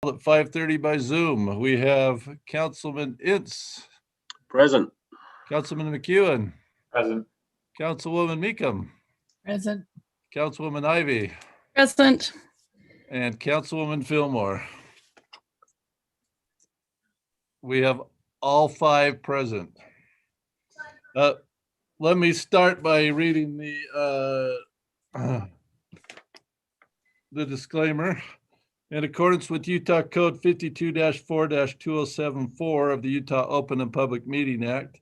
At 5:30 by Zoom. We have Councilman Ince, Present. Councilman McEwen, Present. Councilwoman Meekum, Present. Councilwoman Ivy, Present. and Councilwoman Fillmore. We have all five present. Let me start by reading the disclaimer. In accordance with Utah Code 52-4-2074 of the Utah Open and Public Meeting Act,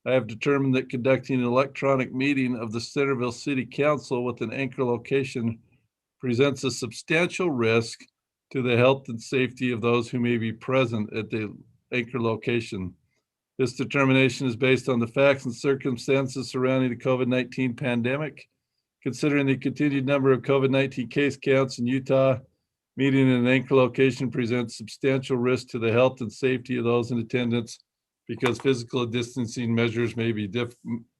I have determined that conducting an electronic meeting of the Centerville City Council with an anchor location presents a substantial risk to the health and safety of those who may be present at the anchor location. This determination is based on the facts and circumstances surrounding the COVID-19 pandemic. Considering the continued number of COVID-19 case counts in Utah, meeting in an anchor location presents substantial risk to the health and safety of those in attendance because physical distancing measures may be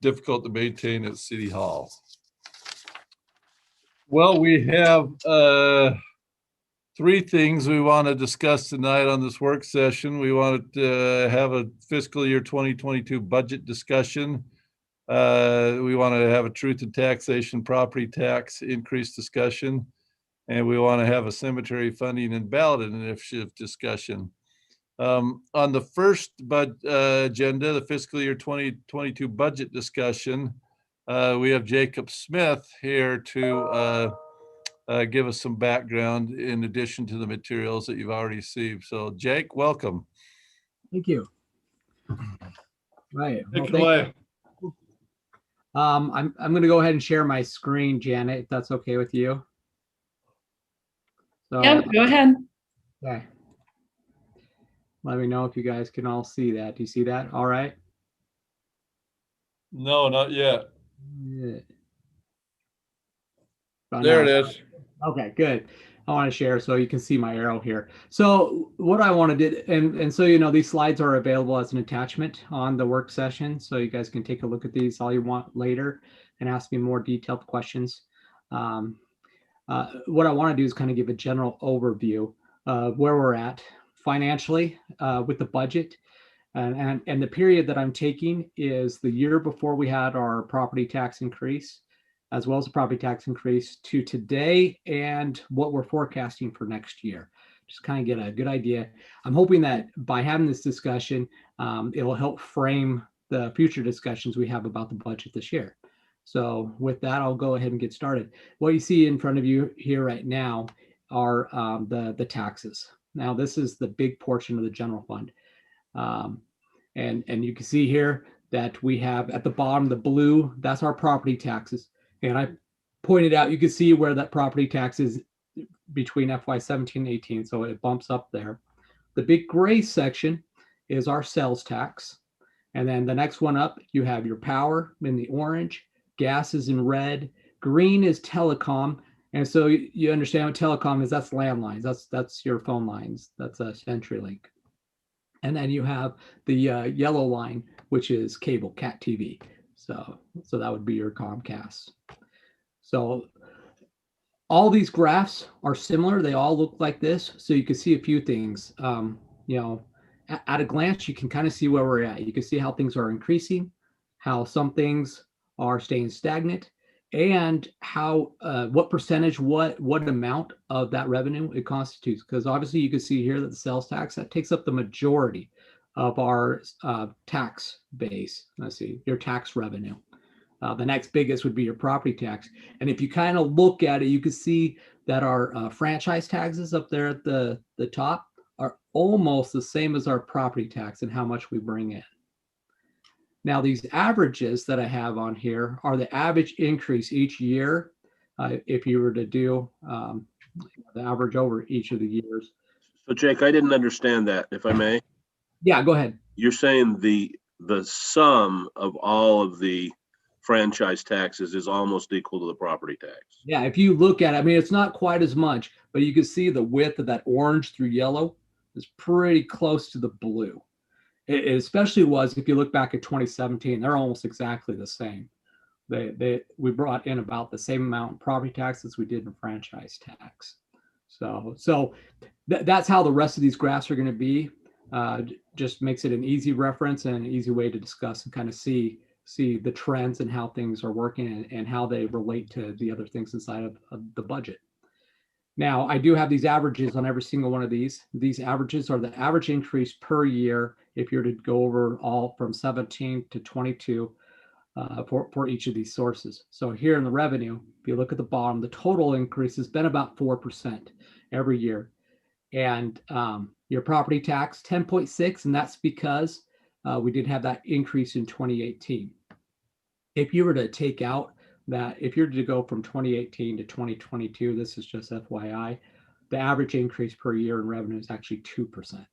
difficult to maintain at City Hall. Well, we have three things we want to discuss tonight on this work session. We want to have a fiscal year 2022 budget discussion. We want to have a truth and taxation property tax increase discussion. And we want to have a cemetery funding and ballot initiative discussion. On the first agenda, the fiscal year 2022 budget discussion, we have Jacob Smith here to give us some background in addition to the materials that you've already received. So Jake, welcome. Thank you. Right. Take it away. I'm going to go ahead and share my screen, Janet, if that's okay with you. So, Yeah, go ahead. Okay. Let me know if you guys can all see that. Do you see that? All right. No, not yet. Yeah. There it is. Okay, good. I want to share so you can see my arrow here. So what I want to do, and so, these slides are available as an attachment on the work session. So you guys can take a look at these all you want later and ask me more detailed questions. What I want to do is kind of give a general overview of where we're at financially with the budget. And the period that I'm taking is the year before we had our property tax increase, as well as the property tax increase to today and what we're forecasting for next year. Just kind of get a good idea. I'm hoping that by having this discussion, it will help frame the future discussions we have about the budget this year. So with that, I'll go ahead and get started. What you see in front of you here right now are the taxes. Now, this is the big portion of the general fund. And you can see here that we have at the bottom, the blue, that's our property taxes. And I pointed out, you can see where that property tax is between FY 17 and 18. So it bumps up there. The big gray section is our sales tax. And then the next one up, you have your power in the orange. Gas is in red, green is telecom. And so you understand what telecom is, that's landlines, that's your phone lines, that's a CenturyLink. And then you have the yellow line, which is cable, Cat TV. So that would be your Comcast. So all these graphs are similar, they all look like this. So you can see a few things, at a glance, you can kind of see where we're at. You can see how things are increasing, how some things are staying stagnant, and how what percentage, what amount of that revenue it constitutes. Because obviously you can see here that the sales tax, that takes up the majority of our tax base. Let's see, your tax revenue. The next biggest would be your property tax. And if you kind of look at it, you can see that our franchise taxes up there at the top are almost the same as our property tax and how much we bring in. Now, these averages that I have on here are the average increase each year. If you were to do the average over each of the years. So Jake, I didn't understand that, if I may. Yeah, go ahead. You're saying the sum of all of the franchise taxes is almost equal to the property tax. Yeah, if you look at it, I mean, it's not quite as much, but you can see the width of that orange through yellow is pretty close to the blue. It especially was, if you look back at 2017, they're almost exactly the same. We brought in about the same amount in property tax as we did in franchise tax. So that's how the rest of these graphs are going to be. Just makes it an easy reference and an easy way to discuss and kind of see the trends and how things are working and how they relate to the other things inside of the budget. Now, I do have these averages on every single one of these. These averages are the average increase per year if you're to go over all from 17 to 22 for each of these sources. So here in the revenue, if you look at the bottom, the total increase has been about 4% every year. And your property tax, 10.6, and that's because we did have that increase in 2018. If you were to take out that, if you're to go from 2018 to 2022, this is just FYI, the average increase per year in revenue is actually 2%.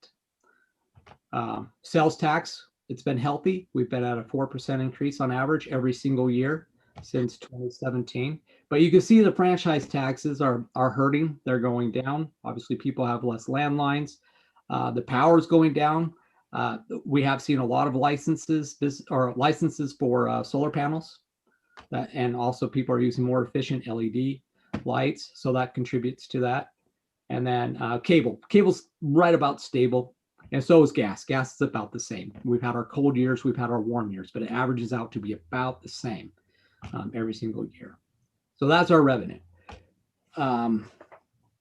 Sales tax, it's been healthy. We've been at a 4% increase on average every single year since 2017. But you can see the franchise taxes are hurting. They're going down. Obviously, people have less landlines. The power is going down. We have seen a lot of licenses for solar panels, and also people are using more efficient LED lights, so that contributes to that. And then cable's right about stable, and so is gas. Gas is about the same. We've had our cold years, we've had our warm years, but it averages out to be about the same every single year. So that's our revenue. Now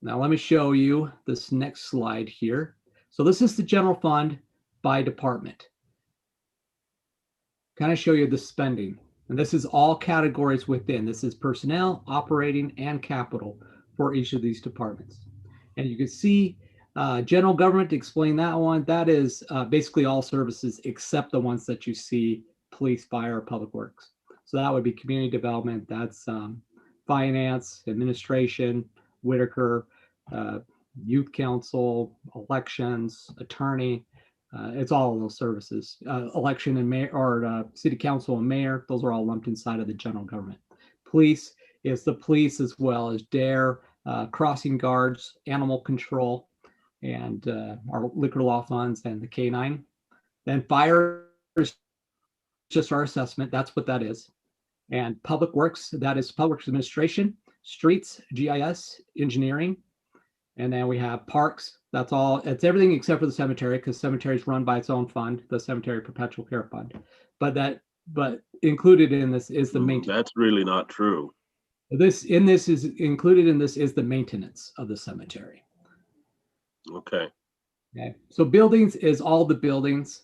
let me show you this next slide here. So this is the general fund by department. Kind of show you the spending. And this is all categories within. This is personnel, operating, and capital for each of these departments. And you can see general government, to explain that one, that is basically all services except the ones that you see: police, fire, public works. So that would be community development, that's finance, administration, Whitaker, youth council, elections, attorney. It's all of those services. Election and mayor, or city council and mayor, those are all lumped inside of the general government. Police is the police, as well as DARE, crossing guards, animal control, and our liquor law funds and the K9. Then fire is just our assessment. That's what that is. And public works, that is public works administration, streets, GIS, engineering. And then we have parks. That's all. It's everything except for the cemetery, because cemetery is run by its own fund, the Cemetery Perpetual Care Fund. But included in this is the maintenance. That's really not true. Included in this is the maintenance of the cemetery. Okay. Okay. So buildings is all the buildings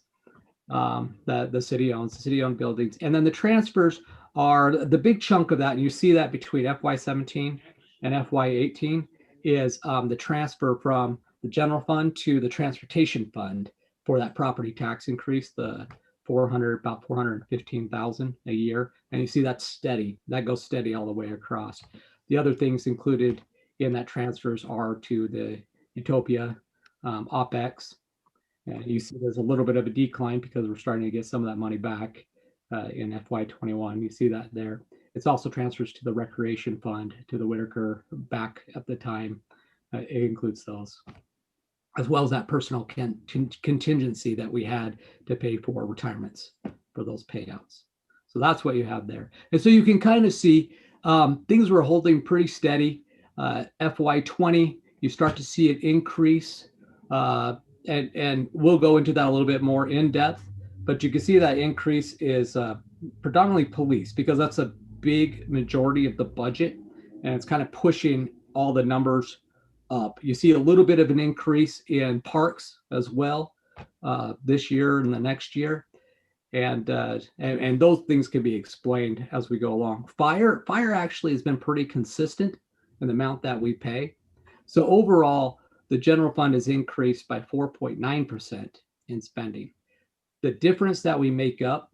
that the city owns, the city-owned buildings. And then the transfers are the big chunk of that. And you see that between FY17 and FY18 is the transfer from the general fund to the transportation fund for that property tax increase, the about 415,000 a year. And you see that's steady. That goes steady all the way across. The other things included in that transfers are to the Utopia OPEX. And you see there's a little bit of a decline because we're starting to get some of that money back in FY21. You see that there. It's also transfers to the recreation fund, to the Whitaker back at the time. It includes those, as well as that personal contingency that we had to pay for retirements for those payouts. So that's what you have there. And so you can kind of see things were holding pretty steady. FY20, you start to see it increase. And we'll go into that a little bit more in depth, but you can see that increase is predominantly police, because that's a big majority of the budget, and it's kind of pushing all the numbers up. You see a little bit of an increase in parks as well this year and the next year, and those things can be explained as we go along. Fire actually has been pretty consistent in the amount that we pay. So overall, the general fund has increased by 4.9% in spending. The difference that we make up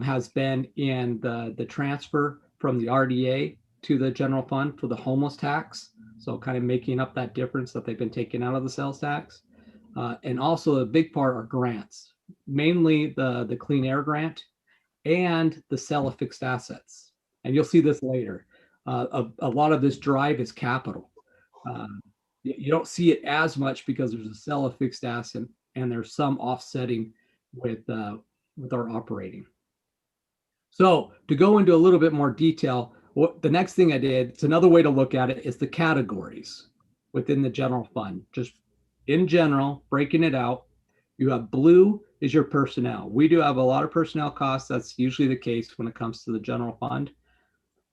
has been in the transfer from the RDA to the general fund for the homeless tax. So kind of making up that difference that they've been taking out of the sales tax. And also a big part are grants, mainly the clean air grant and the sale of fixed assets. And you'll see this later. A lot of this drive is capital. You don't see it as much because there's a sale of fixed asset and there's some offsetting with our operating. So to go into a little bit more detail, the next thing I did, it's another way to look at it, is the categories within the general fund. Just in general, breaking it out, you have blue is your personnel. We do have a lot of personnel costs. That's usually the case when it comes to the general fund.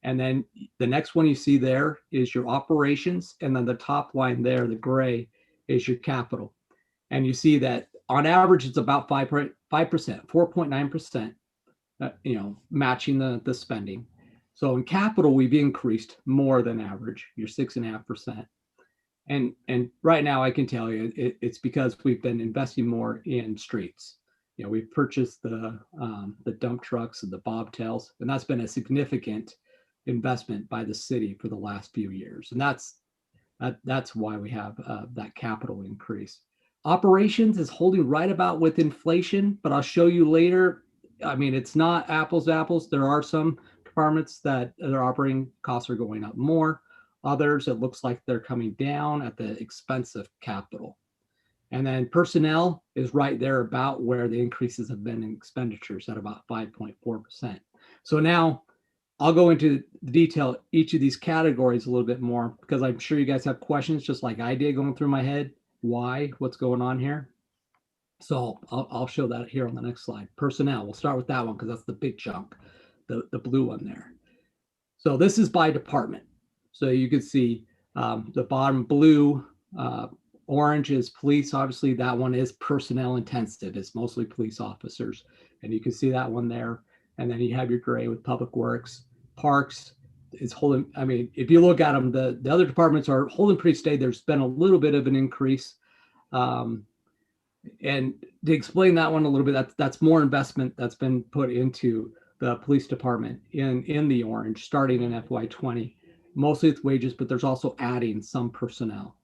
And then the next one you see there is your operations. And then the top line there, the gray, is your capital. And you see that on average, it's about 5%, 4.9%, matching the spending. So in capital, we've increased more than average. You're 6.5%. And right now I can tell you it's because we've been investing more in streets. We've purchased the dump trucks and the bobtails, and that's been a significant investment by the city for the last few years. And that's why we have that capital increase. Operations is holding right about with inflation, but I'll show you later. I mean, it's not apples to apples. There are some departments that their operating costs are going up more. Others, it looks like they're coming down at the expense of capital. And then personnel is right there about where the increases have been in expenditures at about 5.4%. So now I'll go into the detail each of these categories a little bit more, because I'm sure you guys have questions just like I did going through my head. Why? What's going on here? So I'll show that here on the next slide. Personnel, we'll start with that one because that's the big chunk, the blue one there. So this is by department. So you can see the bottom blue, orange is police. Obviously, that one is personnel intensive. It's mostly police officers. And you can see that one there. And then you have your gray with public works. Parks is holding, I mean, if you look at them, the other departments are holding pretty steady. There's been a little bit of an increase. And to explain that one a little bit, that's more investment that's been put into the police department in the orange, starting in FY20. Mostly it's wages, but there's also adding some personnel.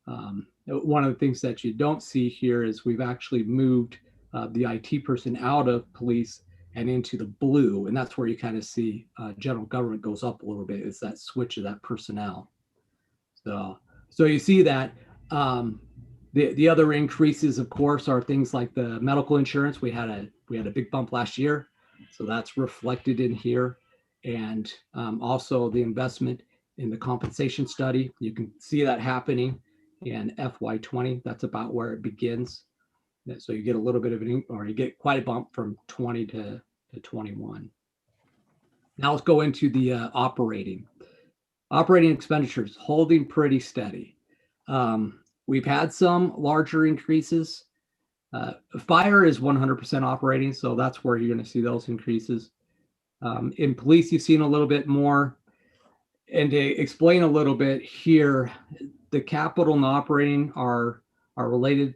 One of the things that you don't see here is we've actually moved the IT person out of police and into the blue, and that's where you kind of see general government goes up a little bit. It's that switch of that personnel. So you see that the other increases, of course, are things like the medical insurance. We had a big bump last year, so that's reflected in here. And also the investment in the compensation study. You can see that happening in FY20. That's about where it begins. So you get a little bit of you get quite a bump from 20 to 21. Now let's go into the operating expenditures, holding pretty steady. We've had some larger increases. Fire is 100% operating, so that's where you're going to see those increases. In police, you've seen a little bit more. And to explain a little bit here, the capital and operating are related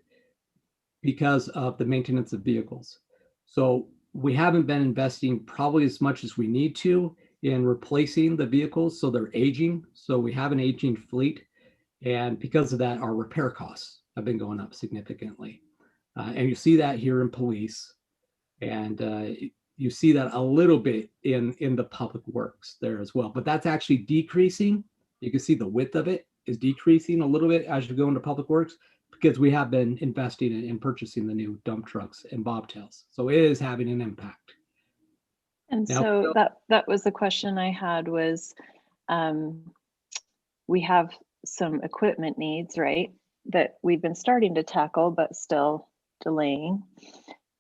because of the maintenance of vehicles. So we haven't been investing probably as much as we need to in replacing the vehicles, so they're aging. So we have an aging fleet, and because of that, our repair costs have been going up significantly. And you see that here in police, and you see that a little bit in the public works there as well, but that's actually decreasing. You can see the width of it is decreasing a little bit as you go into public works, because we have been investing in purchasing the new dump trucks and bobtails. So it is having an impact. And Now, so that was the question I had was, we have some equipment needs, right, that we've been starting to tackle, but still delaying.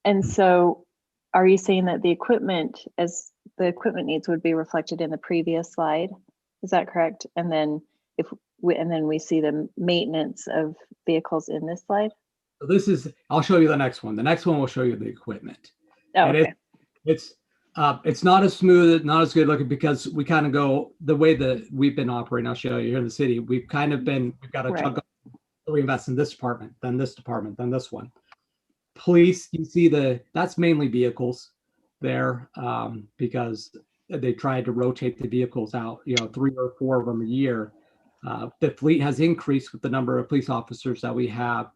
And so are you saying that the equipment needs would be reflected in the previous slide? Is that correct? And then we see the maintenance of vehicles in this slide? So I'll show you the next one. The next one will show you the equipment. Oh, okay. It's not as smooth, not as good looking, because we kind of go the way that we've been operating. I'll show you here in the city. We've got a chunk of, we invest in this department, then this department, then this one. Police, you see that's mainly vehicles there, because they tried to rotate the vehicles out, 3 or 4 of them a year. The fleet has increased with the number of police officers that we have.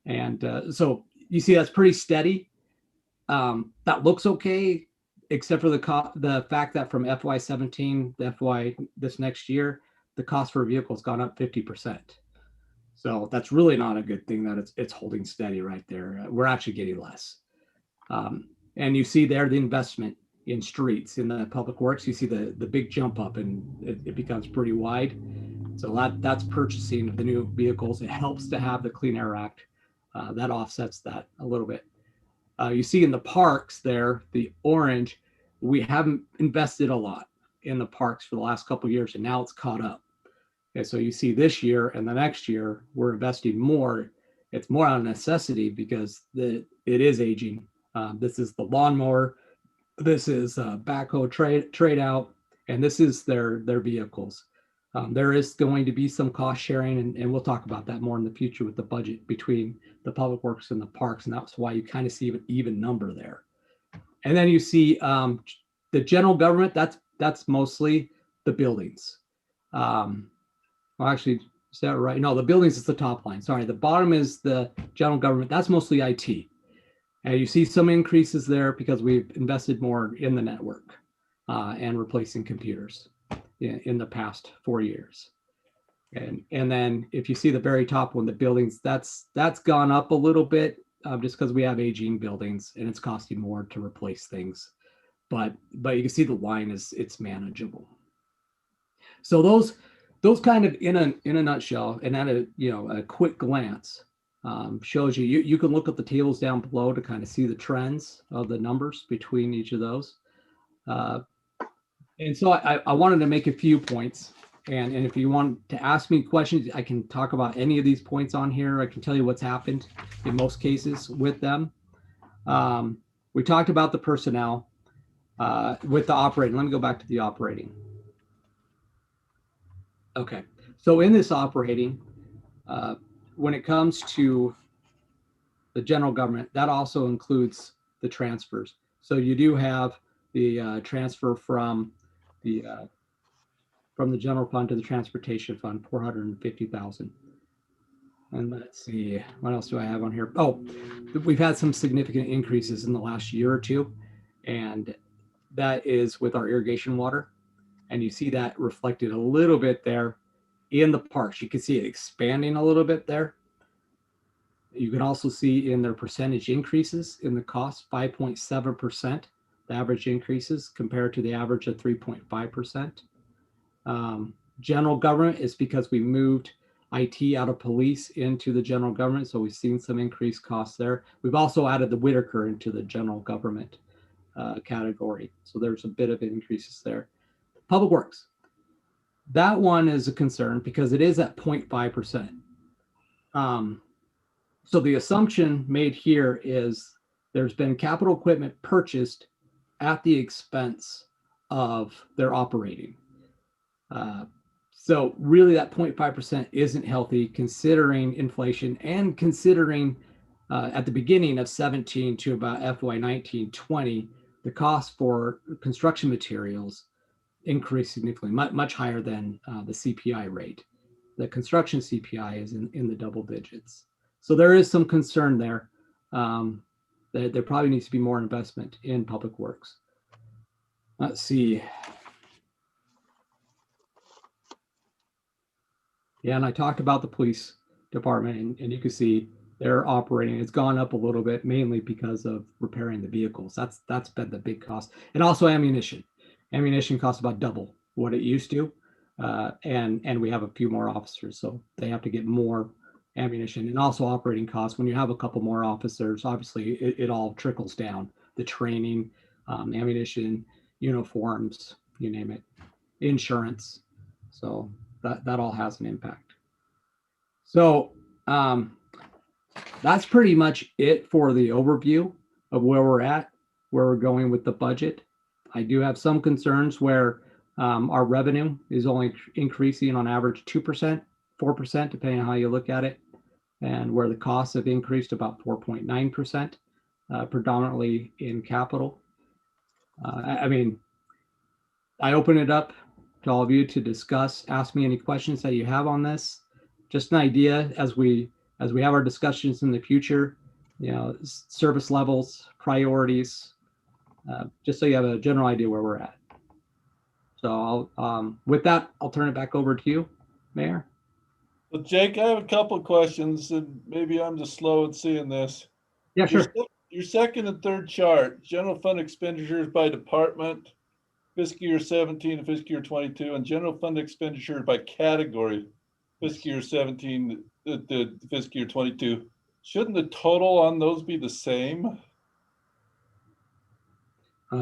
And so you see that's pretty steady. That looks okay, except for the fact that from FY17 to FY this next year, the cost for a vehicle has gone up 50%. So that's really not a good thing that it's holding steady right there. We're actually getting less. And you see there the investment in streets, in the public works, you see the big jump up, and it becomes pretty wide. So that's purchasing the new vehicles. It helps to have the Clean Air Act. That offsets that a little bit. You see in the parks there, the orange, we haven't invested a lot in the parks for the last couple of years, and now it's caught up. And so you see this year and the next year, we're investing more. It's more out of necessity because it is aging. This is the lawnmower. This is backhoe trade out, and this is their vehicles. There is going to be some cost sharing, and we'll talk about that more in the future with the budget between the public works and the parks, and that's why you kind of see an even number there. And then you see the general government. That's mostly the buildings. Well, actually, is that right? No, the buildings is the top line. Sorry, the bottom is the general government. That's mostly IT. And you see some increases there because we've invested more in the network and replacing computers in the past 4 years. And then if you see the very top one, the buildings, that's gone up a little bit just because we have aging buildings and it's costing more to replace things. But you can see the line it's manageable. So those kind of in a nutshell and at a quick glance shows you can look at the tables down below to kind of see the trends of the numbers between each of those. And so I wanted to make a few points. And if you want to ask me questions, I can talk about any of these points on here. I can tell you what's happened in most cases with them. We talked about the personnel with the operating. Let me go back to the operating. Okay, so in this operating, when it comes to the general government, that also includes the transfers. So you do have the transfer from the general fund to the transportation fund, 450,000. And let's see, what else do I have on here? Oh, we've had some significant increases in the last year or two, and that is with our irrigation water. And you see that reflected a little bit there in the parks. You can see it expanding a little bit there. You can also see in their percentage increases in the cost, 5.7%, the average increases compared to the average of 3.5%. General government is because we moved IT out of police into the general government. So we've seen some increased costs there. We've also added the Whitaker into the general government category. So there's a bit of increases there. Public works. That one is a concern because it is at 0.5%. So the assumption made here is there's been capital equipment purchased at the expense of their operating. So really that 0.5% isn't healthy considering inflation and considering at the beginning of 17 to about FY 19-20, the cost for construction materials increased significantly, much higher than the CPI rate. The construction CPI is in the double digits. So there is some concern there. There probably needs to be more investment in public works. Let's see. Yeah, and I talked about the police department, and you can see they're operating. It's gone up a little bit, mainly because of repairing the vehicles. That's been the big cost, and also ammunition. Ammunition costs about double what it used to, and we have a few more officers, so they have to get more ammunition, and also operating costs. When you have a couple more officers, obviously it all trickles down. The training, ammunition, uniforms, you name it, insurance. So that all has an impact. So that's pretty much it for the overview of where we're at, where we're going with the budget. I do have some concerns where our revenue is only increasing on average 2%, 4%, depending on how you look at it, and where the costs have increased about 4.9%, predominantly in capital. I mean, I open it up to all of you to discuss, ask me any questions that you have on this. Just an idea as we have our discussions in the future, service levels, priorities, just so you have a general idea where we're at. So with that, I'll turn it back over to you, Mayor. Well, Jake, I have a couple of questions, and maybe I'm just slow at seeing this. Yeah, sure. Your second and third chart, general fund expenditures by department. fiscal year 17 to fiscal year 22, and general fund expenditure by category, fiscal year 17 to fiscal year 22. Shouldn't the total on those be the same?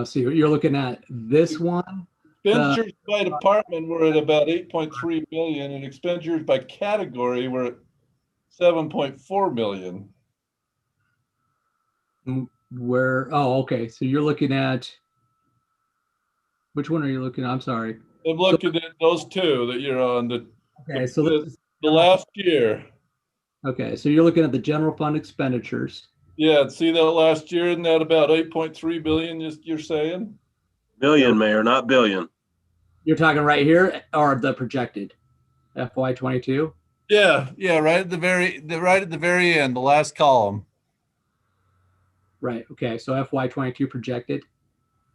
So you're looking at this one. Expenditures by department were at about 8.3 million, and expenditures by category were at 7.4 million. Where, oh, okay. So you're looking at, which one are you looking at? I'm sorry. I'm looking at those two that you're on, the Okay, so this is last year. okay, so you're looking at the general fund expenditures. Yeah, see that last year, isn't that about 8.3 billion you're saying? Million, Mayor, not billion. You're talking right here or the projected FY22? Yeah, right at the very end, the last column. Right. Okay. So FY22 projected.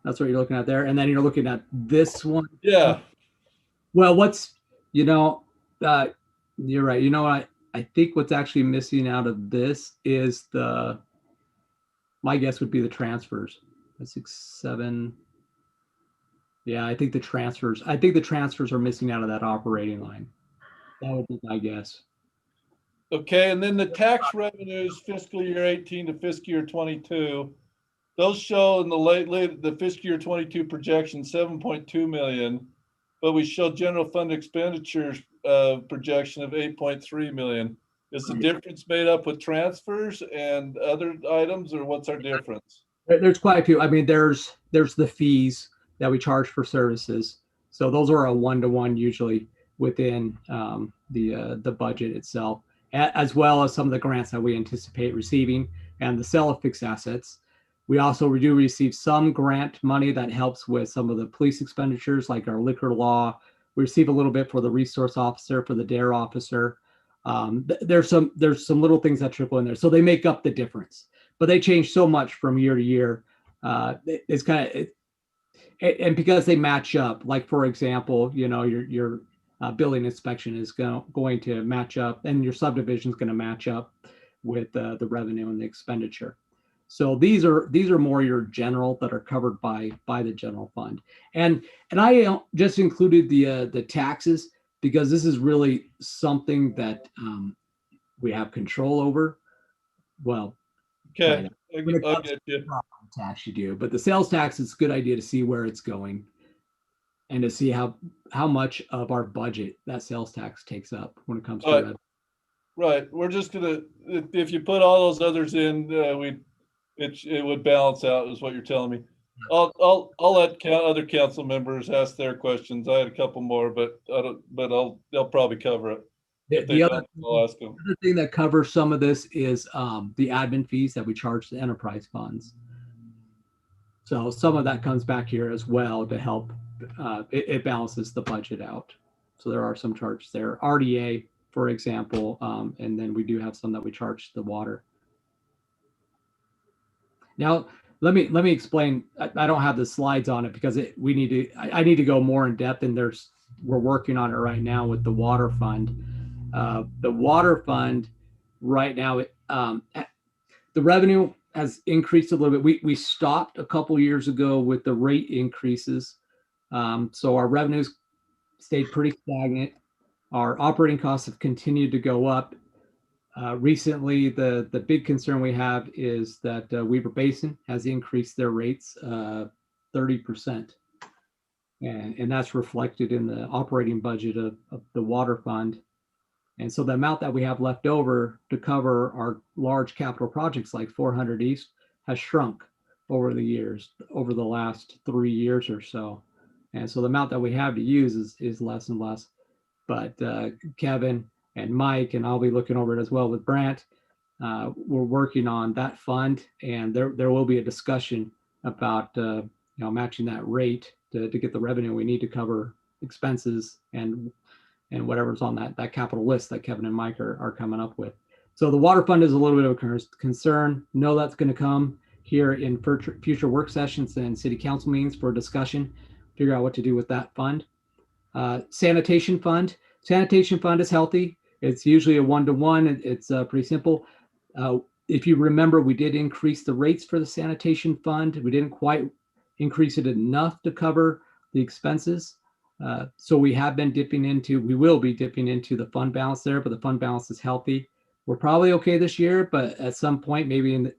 That's what you're looking at there. And then you're looking at this one. Yeah. Well, you're right. You know what? I think what's actually missing out of this is my guess would be the transfers. 6, 7. Yeah, I think the transfers are missing out of that operating line. That would be my guess. Okay, and then the tax revenues fiscal year 18 to fiscal year 22, those show in the fiscal year 22 projection 7.2 million, but we show general fund expenditures projection of 8.3 million. Is the difference made up with transfers and other items, or what's our difference? There's quite a few. I mean, there's the fees that we charge for services. So those are a 1-to-1 usually within the budget itself, as well as some of the grants that we anticipate receiving and the sale of fixed assets. We also do receive some grant money that helps with some of the police expenditures, like our liquor law. We receive a little bit for the resource officer, for the DARE officer. There's some little things that trickle in there, so they make up the difference. But they change so much from year to year. It's kind of, and because they match up. Like for example, your building inspection is going to match up, and your subdivision is going to match up with the revenue and the expenditure. So these are more your general that are covered by the general fund, and I just included the taxes because this is really something that we have control over. Well, okay, I'll get you. Tax you do, but the sales tax, it's a good idea to see where it's going, and to see how much of our budget that sales tax takes up when it comes to revenue. Right. We're just gonna, if you put all those others in, it would balance out, is what you're telling me. I'll let other council members ask their questions. I had a couple more, but they'll probably cover it. The other I'll ask them. thing that covers some of this is the admin fees that we charge to enterprise funds. So some of that comes back here as well to help. It balances the budget out. So there are some charges there. RDA, for example, and then we do have some that we charge the water. Now, let me explain. I don't have the slides on it because I need to go more in depth, and we're working on it right now with the water fund. The water fund right now, the revenue has increased a little bit. We stopped a couple years ago with the rate increases. So our revenues stayed pretty stagnant. Our operating costs have continued to go up. Recently, the big concern we have is that Weber Basin has increased their rates 30%. And that's reflected in the operating budget of the water fund. And so the amount that we have left over to cover our large capital projects like 400 East has shrunk over the years, over the last 3 years or so. And so the amount that we have to use is less and less. But Kevin and Mike, and I'll be looking over it as well with Brant, we're working on that fund, and there will be a discussion about matching that rate to get the revenue we need to cover expenses and whatever's on that capital list that Kevin and Mike are coming up with. So the water fund is a little bit of a concern. Know that's going to come here in future work sessions and city council meetings for discussion, figure out what to do with that fund. Sanitation fund is healthy. It's usually a 1-to-1. It's pretty simple. If you remember, we did increase the rates for the sanitation fund. We didn't quite increase it enough to cover the expenses. So we will be dipping into the fund balance there, but the fund balance is healthy. We're probably okay this year, but at some point, maybe in the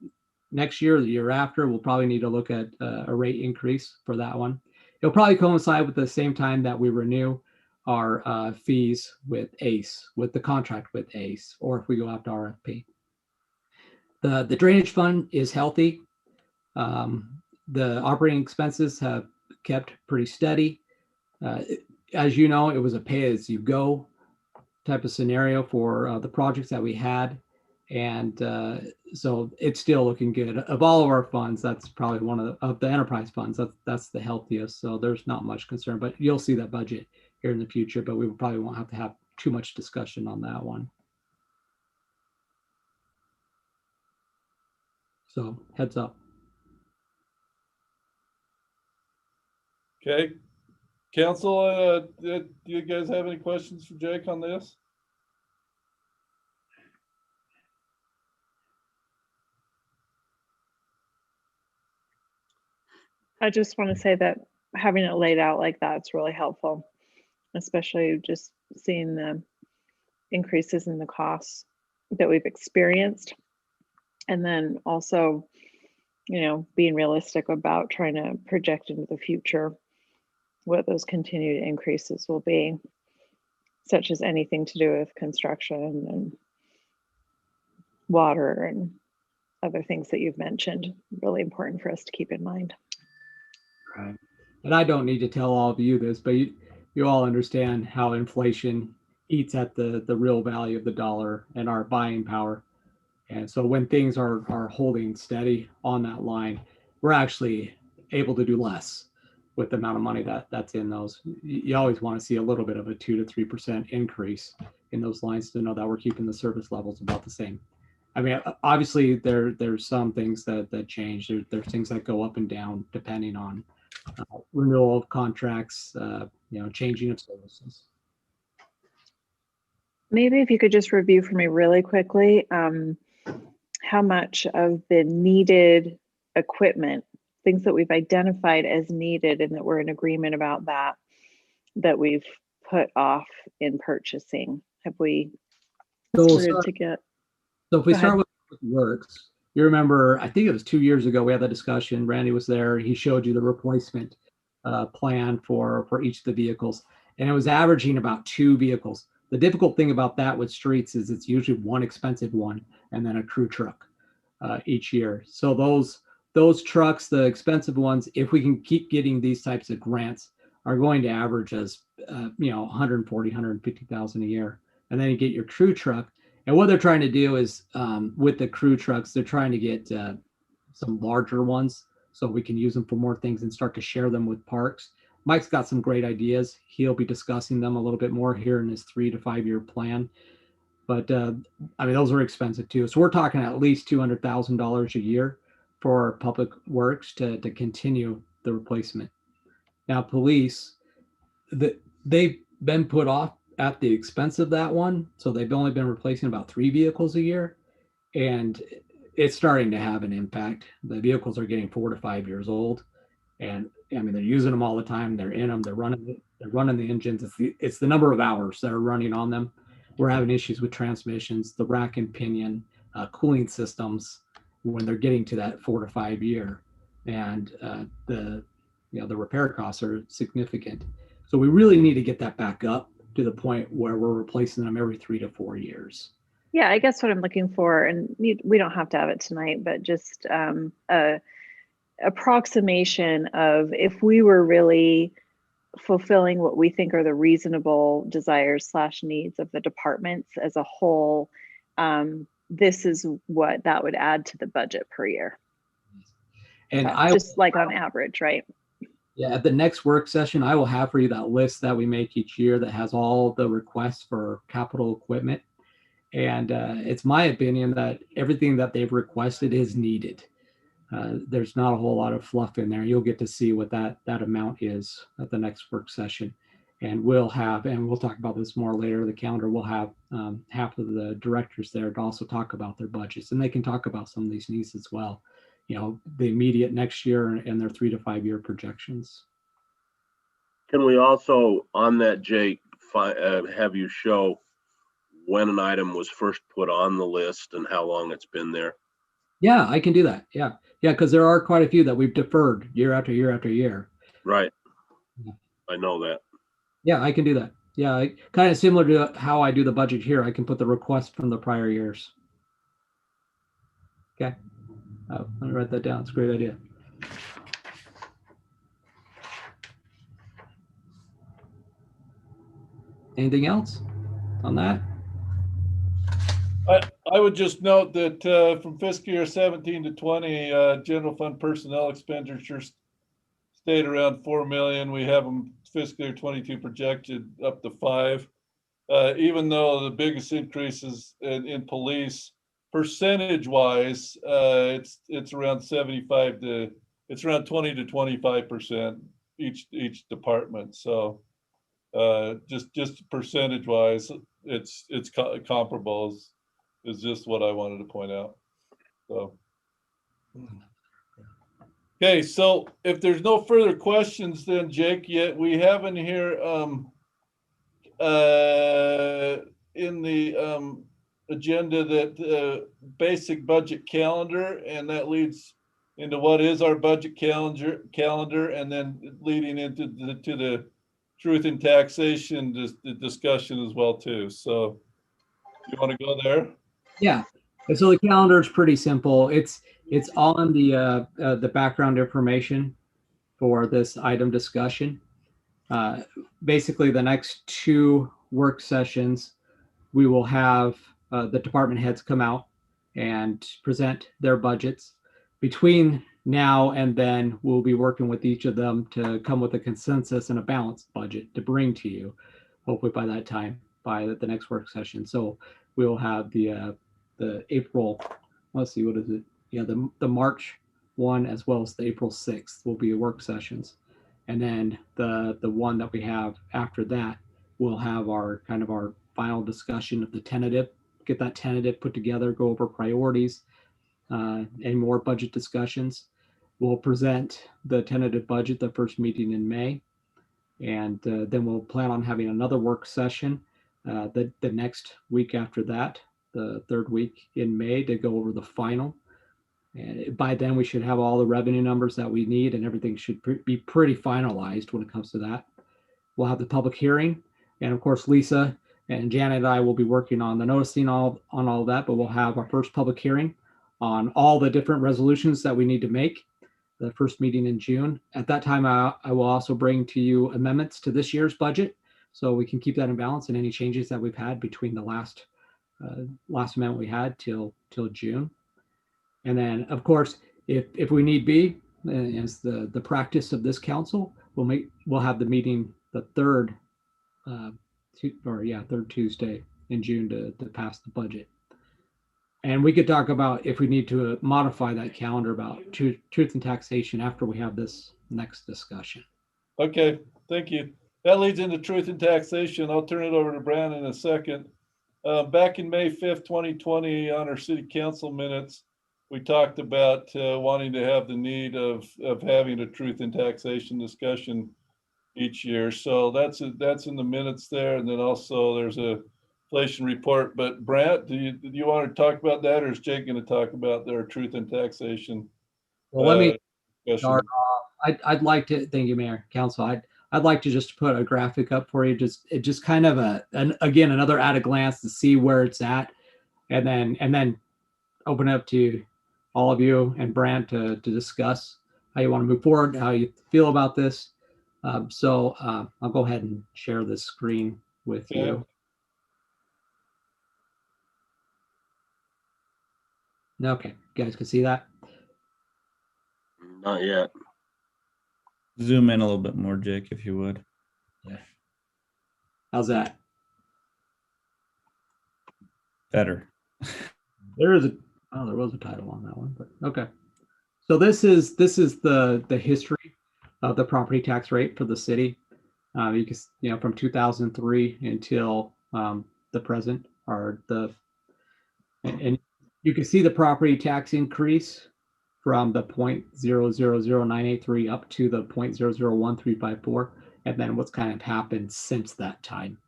next year or the year after, we'll probably need to look at a rate increase for that one. It'll probably coincide with the same time that we renew our fees with ACE, with the contract with ACE, or if we go after RFP. The drainage fund is healthy. The operating expenses have kept pretty steady. As you know, it was a pay-as-you-go type of scenario for the projects that we had. And so it's still looking good. Of all of our funds, that's probably one of the enterprise funds. That's the healthiest. So there's not much concern, but you'll see that budget here in the future, but we probably won't have to have too much discussion on that one. So heads up. Okay. Council, do you guys have any questions for Jake on this? I just want to say that having it laid out like that's really helpful, especially just seeing the increases in the costs that we've experienced. And then also, being realistic about trying to project into the future what those continued increases will be, such as anything to do with construction and water and other things that you've mentioned. Really important for us to keep in mind. Right. And I don't need to tell all of you this, but you all understand how inflation eats at the real value of the dollar and our buying power. And so when things are holding steady on that line, we're actually able to do less with the amount of money that's in those. You always want to see a little bit of a 2 to 3% increase in those lines to know that we're keeping the service levels about the same. I mean, obviously there's some things that change. There's things that go up and down depending on renewal of contracts, changing of services. Maybe if you could just review for me really quickly, how much of the needed equipment, things that we've identified as needed and that we're in agreement about that we've put off in purchasing. Have we started to get? So if we start with works, you remember, I think it was 2 years ago, we had the discussion, Randy was there, he showed you the replacement plan for each of the vehicles, and it was averaging about 2 vehicles. The difficult thing about that with streets is it's usually one expensive one and then a crew truck each year. So those trucks, the expensive ones, if we can keep getting these types of grants, are going to average us, 140, 150,000 a year. And then you get your crew truck. And what they're trying to do is with the crew trucks, they're trying to get some larger ones so we can use them for more things and start to share them with parks. Mike's got some great ideas. He'll be discussing them a little bit more here in his 3 to 5 year plan. But those are expensive too. So we're talking at least $200,000 a year for public works to continue the replacement. Now, police, they've been put off at the expense of that one. So they've only been replacing about 3 vehicles a year. And it's starting to have an impact. The vehicles are getting 4 to 5 years old. And they're using them all the time. They're in them. They're running the engines. It's the number of hours that are running on them. We're having issues with transmissions, the rack and pinion, cooling systems when they're getting to that 4 to 5 year, and the repair costs are significant. So we really need to get that back up to the point where we're replacing them every 3 to 4 years. Yeah, I guess what I'm looking for, and we don't have to have it tonight, but just a approximation of if we were really fulfilling what we think are the reasonable desires / needs of the departments as a whole, this is what that would add to the budget per year. And just like on average, right? Yeah, at the next work session, I will have for you that list that we make each year that has all the requests for capital equipment. And it's my opinion that everything that they've requested is needed. There's not a whole lot of fluff in there. You'll get to see what that amount is at the next work session. And we'll talk about this more later, the calendar, we'll have half of the directors there to also talk about their budgets. And they can talk about some of these needs as well. The immediate next year and their 3 to 5 year projections. Can we also, on that, Jake, have you show when an item was first put on the list and how long it's been there? Yeah, I can do that. Yeah. Yeah, because there are quite a few that we've deferred year after year after year. Right. Yeah. I know that. Yeah, I can do that. Yeah, kind of similar to how I do the budget here. I can put the request from the prior years. Okay. Oh, let me write that down. It's a great idea. Anything else on that? I would just note that from fiscal year 17 to 20, general fund personnel expenditures stayed around 4 million. We have them fiscal year 22 projected up to 5. Even though the biggest increases in police percentage wise, it's around 75 to it's around 20 to 25% each department. So just percentage wise, it's comparable is just what I wanted to point out. So. Okay, so if there's no further questions, then Jake, yet we have in here in the agenda that basic budget calendar, and that leads into what is our budget calendar, and then leading into the truth and taxation discussion as well too. So you want to go there? Yeah. And so the calendar is pretty simple. It's all in the background information for this item discussion. Basically, the next 2 work sessions, we will have the department heads come out and present their budgets. Between now and then, we'll be working with each of them to come with a consensus and a balanced budget to bring to you, hopefully by that time, by the next work session. So we'll have the April, let's see, what is it? Yeah, the March one as well as the April 6th will be work sessions. And then the one that we have after that, we'll have our kind of our final discussion of the tentative, get that tentative put together, go over priorities, and more budget discussions. We'll present the tentative budget the first meeting in May, and then we'll plan on having another work session the next week after that, the 3rd week in May, to go over the final. And by then we should have all the revenue numbers that we need, and everything should be pretty finalized when it comes to that. We'll have the public hearing, and of course Lisa and Janet and I will be working on the noticing on all of that, but we'll have our first public hearing on all the different resolutions that we need to make, the first meeting in June. At that time, I will also bring to you amendments to this year's budget, so we can keep that in balance, and any changes that we've had between the last amendment we had till June. And then, of course, if we need be, as the practice of this council, we'll have the meeting the third Tuesday in June to pass the budget. And we could talk about if we need to modify that calendar about truth and taxation after we have this next discussion. Okay, thank you. That leads into truth and taxation. I'll turn it over to Brandon in a second. Back in May 5th, 2020, on our city council minutes, we talked about wanting to have the need of having a truth and taxation discussion each year. So that's in the minutes there. And then also there's a inflation report. But Brant, do you want to talk about that, or is Jake going to talk about their truth and taxation? Well, let me start off. I'd like to, thank you, Mayor, Council. I'd like to just put a graphic up for you, just kind of again another at a glance to see where it's at, and then open up to all of you and Brant to discuss how you want to move forward, how you feel about this. So I'll go ahead and share this screen with you. Okay, you guys can see that? Not yet. Zoom in a little bit more, Jake, if you would. Yeah. How's that? Better. There was a title on that one, but okay. So this is the history of the property tax rate for the city. You can from 2003 until the present, and you can see the property tax increase from the 0.000983 up to the 0.001354, and then what's kind of happened since that time.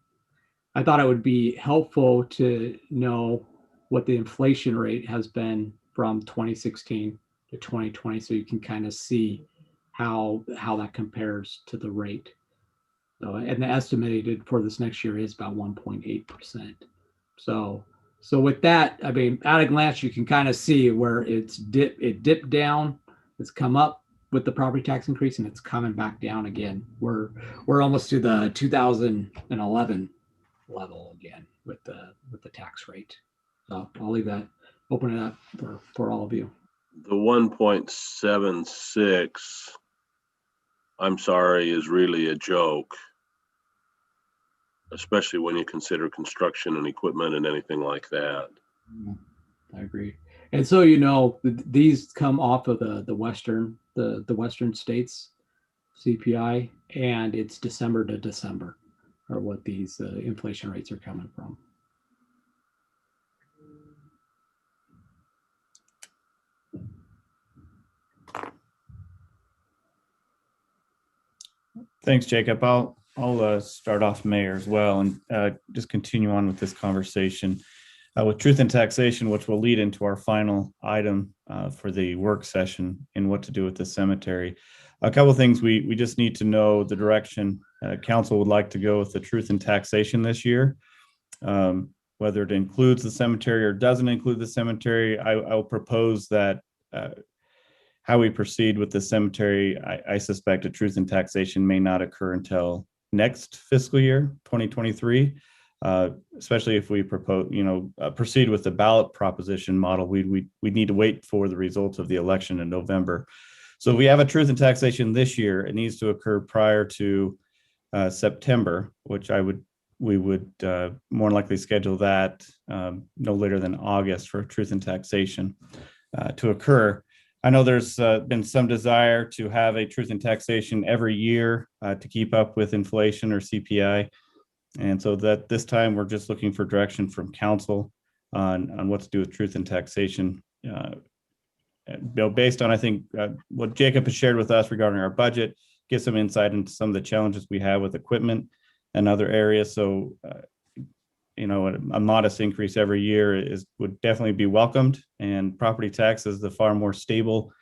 I thought it would be helpful to know what the inflation rate has been from 2016 to 2020, so you can kind of see how that compares to the rate. So, and the estimated for this next year is about 1.8%. So with that, I mean, at a glance, you can kind of see where it dipped down, it's come up with the property tax increase, and it's coming back down again. We're almost to the 2011 level again with the tax rate. So I'll leave that, open it up for all of you. The 1.76, I'm sorry, is really a joke, especially when you consider construction and equipment and anything like that. I agree. And so, you know, these come off of the Western states CPI, and it's December to December are what these inflation rates are coming from. Thanks, Jacob. I'll start off, Mayor, as well, and just continue on with this conversation with truth and taxation, which will lead into our final item for the work session and what to do with the cemetery. A couple of things we just need to know the direction council would like to go with the truth and taxation this year. Whether it includes the cemetery or doesn't include the cemetery, I'll propose that how we proceed with the cemetery, I suspect a truth and taxation may not occur until next fiscal year, 2023, especially if we propose, proceed with the ballot proposition model. We need to wait for the results of the election in November. So if we have a truth and taxation this year, it needs to occur prior to September, which we would more likely schedule that no later than August for truth and taxation to occur. I know there's been some desire to have a truth and taxation every year to keep up with inflation or CPI. And so that this time we're just looking for direction from council on what to do with truth and taxation. Based on, I think, what Jacob has shared with us regarding our budget, give some insight into some of the challenges we have with equipment and other areas. So, a modest increase every year would definitely be welcomed. And property tax is the far more stable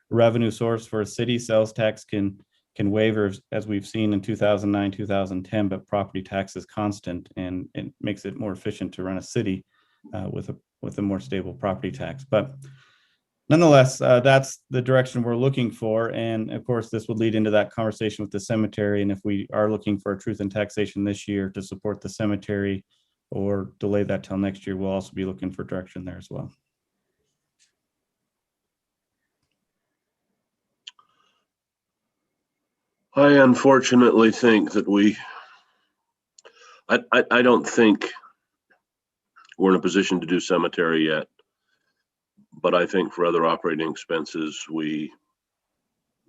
revenue source for a city. Sales tax can waver, as we've seen in 2009, 2010, but property tax is constant, and it makes it more efficient to run a city with a more stable property tax. But nonetheless, that's the direction we're looking for. And of course, this would lead into that conversation with the cemetery. And if we are looking for a truth and taxation this year to support the cemetery or delay that till next year, we'll also be looking for direction there as well. I unfortunately think that I don't think we're in a position to do cemetery yet, but I think for other operating expenses, we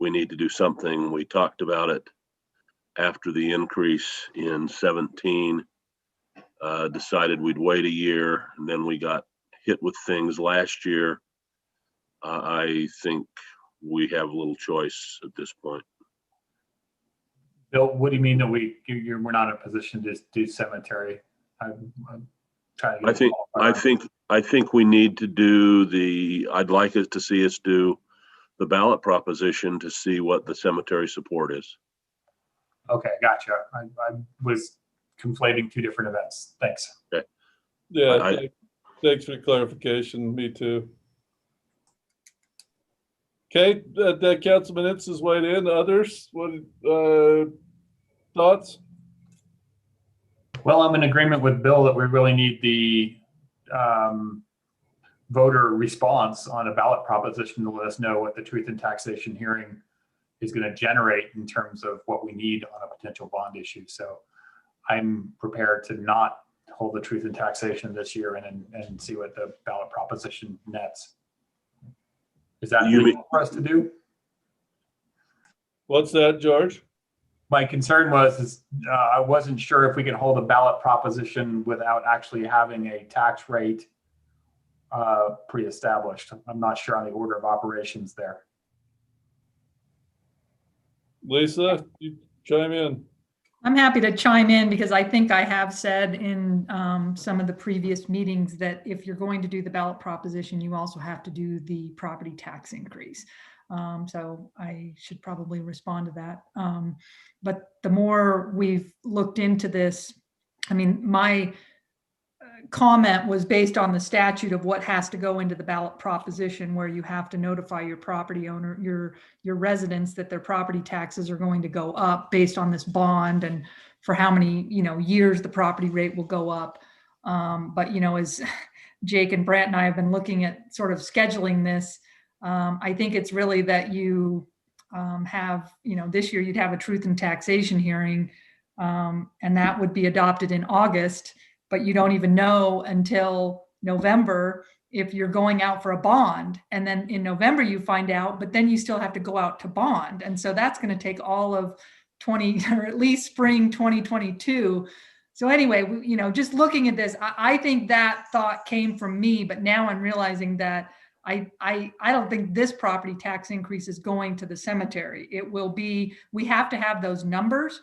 need to do something. We talked about it after the increase in 17, decided we'd wait a year, and then we got hit with things last year. I think we have little choice at this point. Bill, what do you mean that we're not in a position to do cemetery? I'm trying to get I think we need to do I'd like us to see us do the ballot proposition to see what the cemetery support is. Okay, gotcha. I was conflating two different events. Thanks. Okay. Yeah, thanks for the clarification. Me too. Okay, Councilman Ince is weighed in. Others, what thoughts? Well, I'm in agreement with Bill that we really need the voter response on a ballot proposition to let us know what the truth and taxation hearing is going to generate in terms of what we need on a potential bond issue. So I'm prepared to not hold the truth and taxation this year and see what the ballot proposition nets. Is that legal for us to do? What's that, George? My concern was I wasn't sure if we could hold a ballot proposition without actually having a tax rate pre-established. I'm not sure on the order of operations there. Lisa, you chime in. I'm happy to chime in because I think I have said in some of the previous meetings that if you're going to do the ballot proposition, you also have to do the property tax increase. So I should probably respond to that. But the more we've looked into this, I mean, my comment was based on the statute of what has to go into the ballot proposition, where you have to notify your property owner, your residents, that their property taxes are going to go up based on this bond, and for how many years the property rate will go up. But as Jake and Brant and I have been looking at sort of scheduling this, I think it's really that you have, this year you'd have a truth and taxation hearing, and that would be adopted in August. But you don't even know until November if you're going out for a bond. And then in November you find out, but then you still have to go out to bond. And so that's going to take all of 20, or at least spring 2022. So anyway, just looking at this, I think that thought came from me, but now I'm realizing that I don't think this property tax increase is going to the cemetery. It will be, we have to have those numbers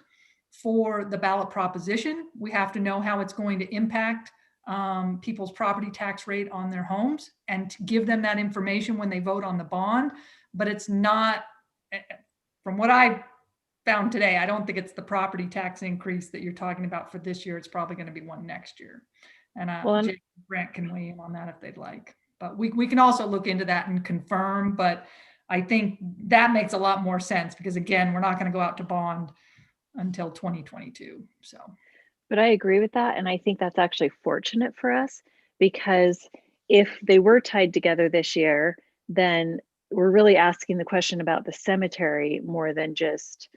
for the ballot proposition. We have to know how it's going to impact people's property tax rate on their homes, and to give them that information when they vote on the bond. But it's not, from what I found today, I don't think it's the property tax increase that you're talking about for this year. It's probably going to be one next year. And Jake and Brant can weigh in on that if they'd like. But we can also look into that and confirm. But I think that makes a lot more sense, because again, we're not going to go out to bond until 2022. So, but I agree with that. And I think that's actually fortunate for us, because if they were tied together this year, then we're really asking the question about the cemetery more than just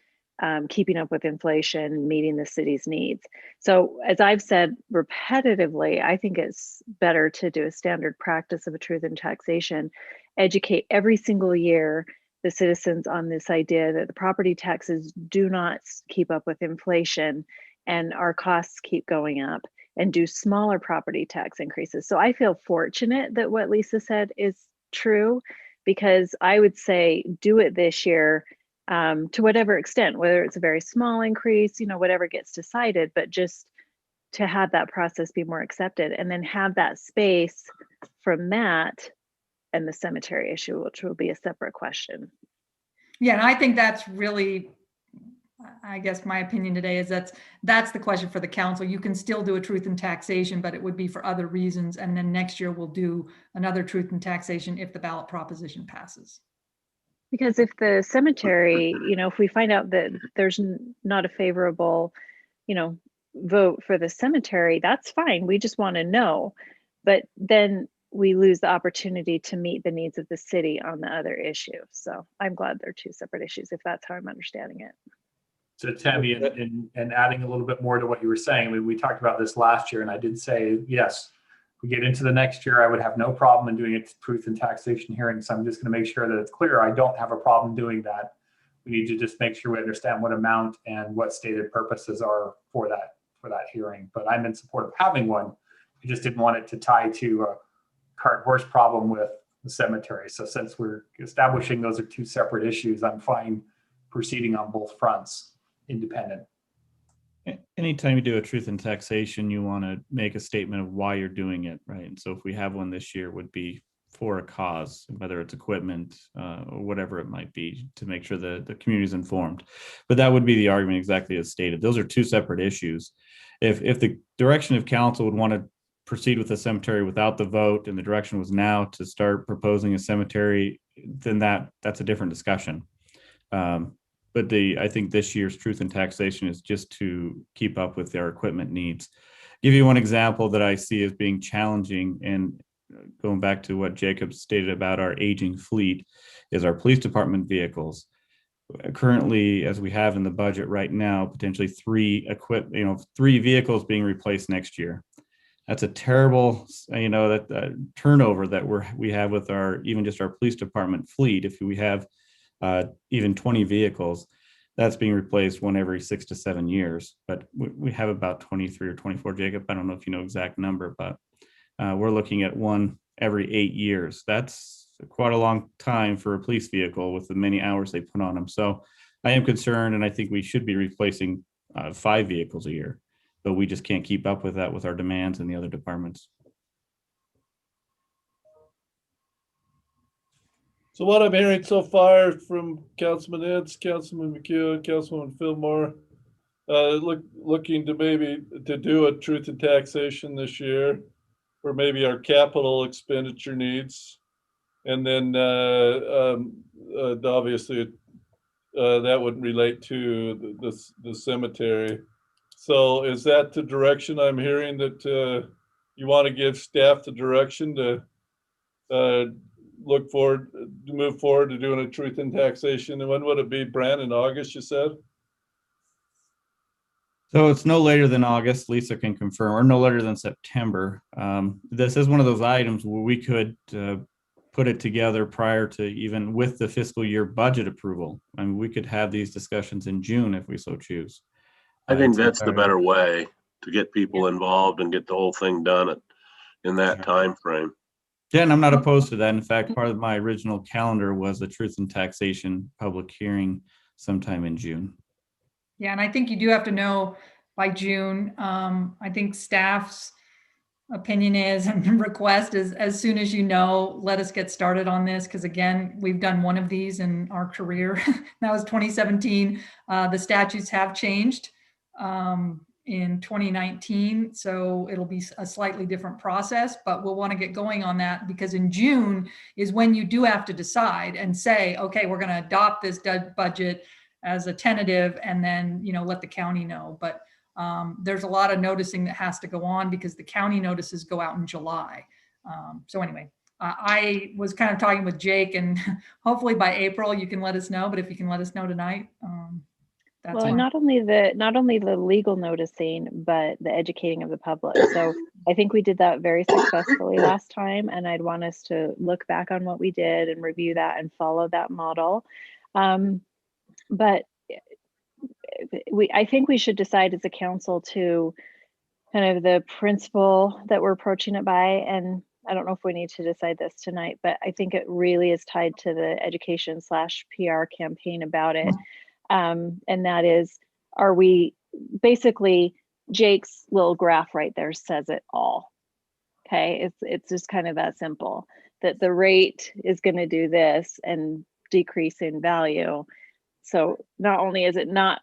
keeping up with inflation, meeting the city's needs. So as I've said repetitively, I think it's better to do a standard practice of a truth in taxation, educate every single year the citizens on this idea that the property taxes do not keep up with inflation and our costs keep going up, and do smaller property tax increases. So I feel fortunate that what Lisa said is true, because I would say do it this year to whatever extent, whether it's a very small increase, whatever gets decided, but just to have that process be more accepted, and then have that space from that and the cemetery issue, which will be a separate question. Yeah, and I think that's really, I guess my opinion today is that's the question for the council. You can still do a truth in taxation, but it would be for other reasons. And then next year we'll do another truth in taxation if the ballot proposition passes. Because if the cemetery, if we find out that there's not a favorable, vote for the cemetery, that's fine. We just want to know. But then we lose the opportunity to meet the needs of the city on the other issue. So I'm glad they're two separate issues, if that's how I'm understanding it. So Tammy, and adding a little bit more to what you were saying, we talked about this last year, and I did say, yes, if we get into the next year, I would have no problem in doing a truth and taxation hearing. So I'm just going to make sure that it's clear. I don't have a problem doing that. We need to just make sure we understand what amount and what stated purposes are for that hearing. But I'm in support of having one. I just didn't want it to tie to a cart horse problem with the cemetery. So since we're establishing those are two separate issues, I'm fine proceeding on both fronts, independent. Anytime you do a truth in taxation, you want to make a statement of why you're doing it, right? And so if we have one this year, would be for a cause, whether it's equipment or whatever it might be, to make sure the community is informed. But that would be the argument exactly as stated. Those are two separate issues. If the direction of council would want to proceed with the cemetery without the vote, and the direction was now to start proposing a cemetery, then that's a different discussion. But I think this year's truth in taxation is just to keep up with their equipment needs. Give you one example that I see as being challenging, and going back to what Jacob stated about our aging fleet, is our police department vehicles. Currently, as we have in the budget right now, potentially three vehicles being replaced next year. That's a terrible, turnover that we have with even just our police department fleet. If we have even 20 vehicles, that's being replaced one every 6 to 7 years. But we have about 23 or 24, Jacob. I don't know if you know exact number, but we're looking at one every 8 years. That's quite a long time for a police vehicle with the many hours they put on them. So I am concerned, and I think we should be replacing 5 vehicles a year, but we just can't keep up with that with our demands in the other departments. So what I'm hearing so far from Councilman Ince, Councilman McEwen, Councilman Fillmore, looking to maybe to do a truth and taxation this year for maybe our capital expenditure needs. And then obviously that would relate to the cemetery. So is that the direction I'm hearing, that you want to give staff the direction to move forward to doing a truth and taxation? And when would it be, Brandon? August, you said? So it's no later than August, Lisa can confirm, or no later than September. This is one of those items where we could put it together prior to even with the fiscal year budget approval. I mean, we could have these discussions in June if we so choose. I think It's that's the entirely- better way to get people involved and get the whole thing done in that time frame. Yeah, and I'm not opposed to that. In fact, part of my original calendar was the truth and taxation public hearing sometime in June. Yeah, and I think you do have to know by June. I think staff's opinion is and request is, as soon as you know, let us get started on this. Because again, we've done one of these in our career. That was 2017. The statutes have changed in 2019. So it'll be a slightly different process, but we'll want to get going on that, because in June is when you do have to decide and say, okay, we're going to adopt this budget as a tentative, and then, let the county know. But there's a lot of noticing that has to go on, because the county notices go out in July. So anyway, I was kind of talking with Jake, and hopefully by April you can let us know. But if you can let us know tonight, that's Well, fine. not only the legal noticing, but the educating of the public. So I think we did that very successfully last time, and I'd want us to look back on what we did and review that and follow that model. But I think we should decide as a council to kind of the principle that we're approaching it by. And I don't know if we need to decide this tonight, but I think it really is tied to the education / PR campaign about it. And that is, are we basically, Jake's little graph right there says it all. Okay, it's just kind of that simple, that the rate is going to do this and decrease in value. So not only is it not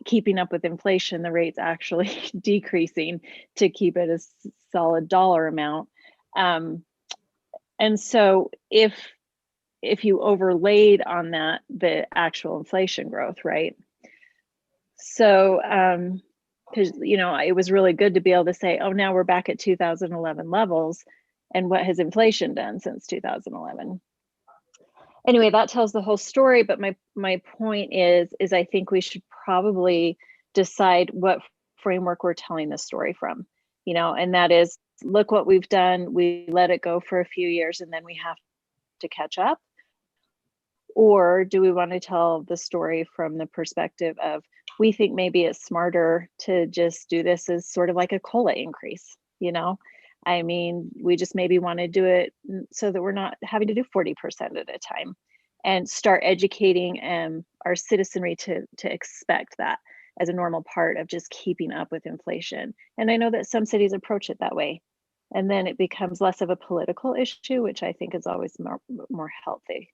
keeping up with inflation, the rate's actually decreasing to keep it a solid dollar amount. And so if you overlaid on that the actual inflation growth, right? So because it was really good to be able to say, oh, now we're back at 2011 levels, and what has inflation done since 2011? Anyway, that tells the whole story. But my point is I think we should probably decide what framework we're telling the story from, and that is, look what we've done. We let it go for a few years and then we have to catch up. Or do we want to tell the story from the perspective of, we think maybe it's smarter to just do this as sort of like a COLA increase, I mean, we just maybe want to do it so that we're not having to do 40% at a time, and start educating our citizenry to expect that as a normal part of just keeping up with inflation. And I know that some cities approach it that way, and then it becomes less of a political issue, which I think is always more healthy.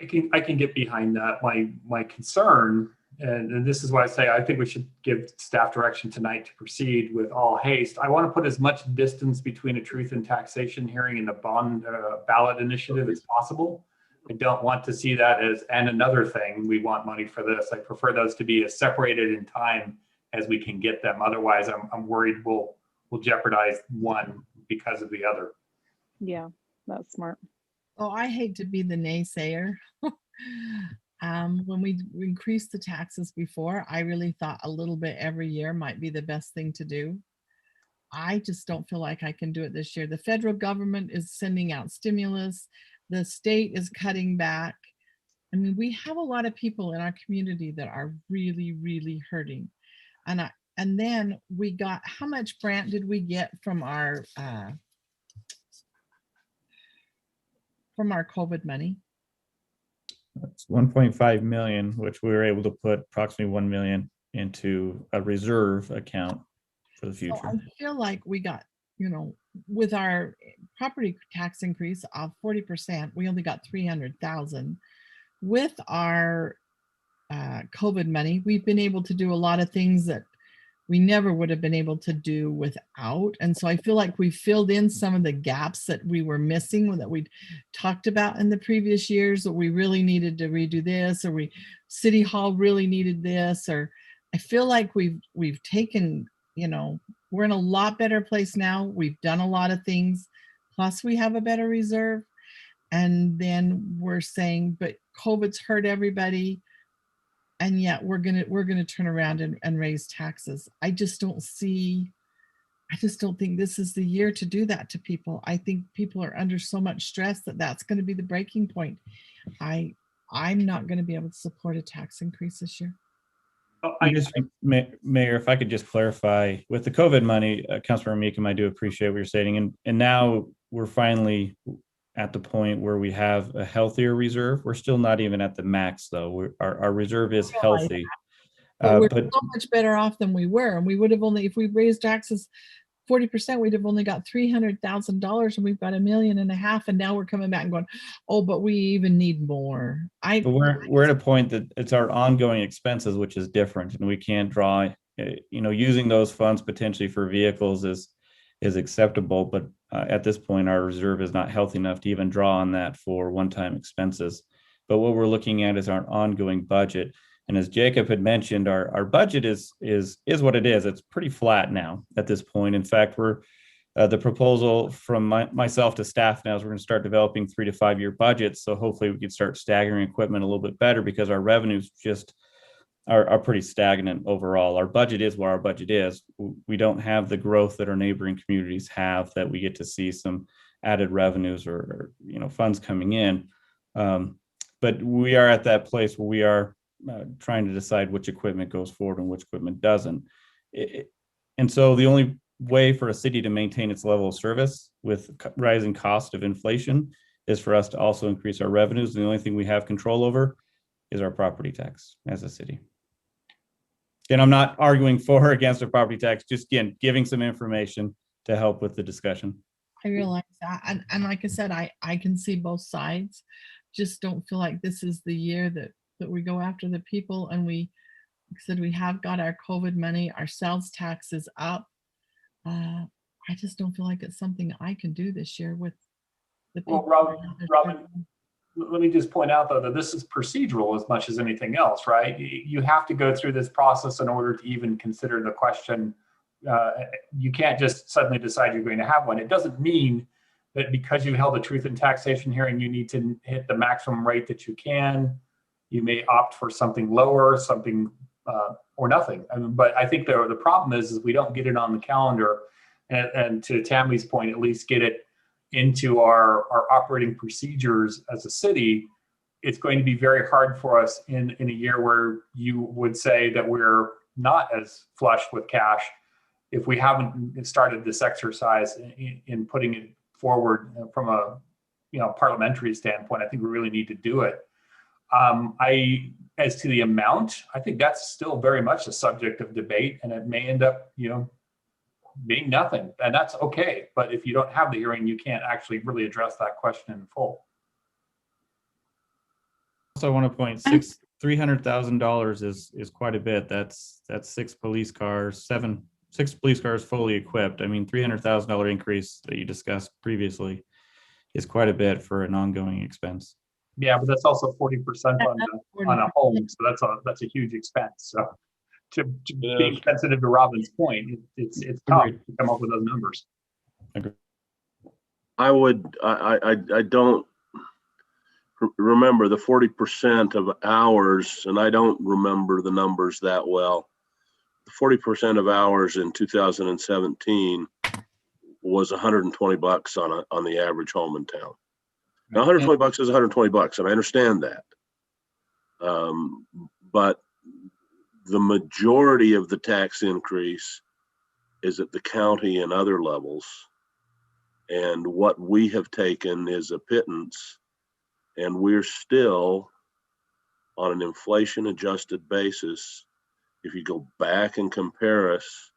I can get behind that. My concern, and this is why I say I think we should give staff direction tonight to proceed with all haste. I want to put as much distance between a truth and taxation hearing and a bond ballot initiative as possible. I don't want to see that as, and another thing, we want money for this. I prefer those to be as separated in time as we can get them. Otherwise, I'm worried we'll jeopardize one because of the other. Yeah, that's smart. Oh, I hate to be the naysayer. When we increased the taxes before, I really thought a little bit every year might be the best thing to do. I just don't feel like I can do it this year. The federal government is sending out stimulus. The state is cutting back. I mean, we have a lot of people in our community that are really, really hurting. And then we got, how much grant did we get from our COVID money? That's 1.5 million, which we were able to put approximately 1 million into a reserve account for the So future. I feel like we got, with our property tax increase of 40%, we only got 300,000. With our COVID money, we've been able to do a lot of things that we never would have been able to do without. And so I feel like we filled in some of the gaps that we were missing, that we talked about in the previous years, that we really needed to redo this, or City Hall really needed this, or I feel like we've taken, we're in a lot better place now. We've done a lot of things, plus we have a better reserve. And then we're saying, but COVID's hurt everybody, and yet we're gonna turn around and raise taxes. I just don't think this is the year to do that to people. I think people are under so much stress that that's going to be the breaking point. I'm not going to be able to support a tax increase this year. Mayor, if I could just clarify, with the COVID money, Councilmember Meekum, I do appreciate what you're stating, and now we're finally at the point where we have a healthier reserve. We're still not even at the max, though. Our reserve is healthy. But we're so much better off than we were. And we would have only, if we raised taxes 40%, we'd have only got $300,000, and we've got $1.5 million. And now we're coming back and going, oh, but we even need more. But we're at a point that it's our ongoing expenses, which is different, and we can't draw, using those funds potentially for vehicles is acceptable, but at this point, our reserve is not healthy enough to even draw on that for one-time expenses. But what we're looking at is our ongoing budget. And as Jacob had mentioned, our budget is what it is. It's pretty flat now at this point. In fact, we're the proposal from myself to staff now is we're going to start developing 3 to 5 year budgets. So hopefully we can start staggering equipment a little bit better, because our revenues just are pretty stagnant overall. Our budget is what our budget is. We don't have the growth that our neighboring communities have, that we get to see some added revenues or funds coming in. But we are at that place where we are trying to decide which equipment goes forward and which equipment doesn't. And so the only way for a city to maintain its level of service with rising cost of inflation is for us to also increase our revenues. And the only thing we have control over is our property tax as a city. And I'm not arguing for or against a property tax, just again, giving some information to help with the discussion. I realize that. And like I said, I can see both sides. Just don't feel like this is the year that we go after the people. And like I said, we have got our COVID money, our sales tax is up. I just don't feel like it's something I can do this year with the people. Well, Robin, let me just point out, though, that this is procedural as much as anything else, right? You have to go through this process in order to even consider the question. You can't just suddenly decide you're going to have one. It doesn't mean that because you held a truth and taxation hearing, you need to hit the maximum rate that you can. You may opt for something lower, something or nothing. But I think the problem is we don't get it on the calendar, and to Tammy's point, at least get it into our operating procedures as a city. It's going to be very hard for us in a year where you would say that we're not as flush with cash if we haven't started this exercise in putting it forward from a parliamentary standpoint. I think we really need to do it. As to the amount, I think that's still very much a subject of debate, and it may end up being nothing, and that's okay. But if you don't have the hearing, you can't actually really address that question in full. Also, I want to point $300,000 is quite a bit. That's 6 police cars, 6 police cars fully equipped. I mean, $300,000 increase that you discussed previously is quite a bit for an ongoing expense. Yeah, but that's also 40% on a home, so that's a huge expense. So to being sensitive to Robin's point, it's tough to come up with those numbers. I don't remember the 40% of hours, and I don't remember the numbers that well. The 40% of hours in 2017 was $120 on the average home in town. Now, $120 is $120, and I understand that. But the majority of the tax increase is at the county and other levels. And what we have taken is a pittance, and we're still on an inflation adjusted basis. if you go back and compare us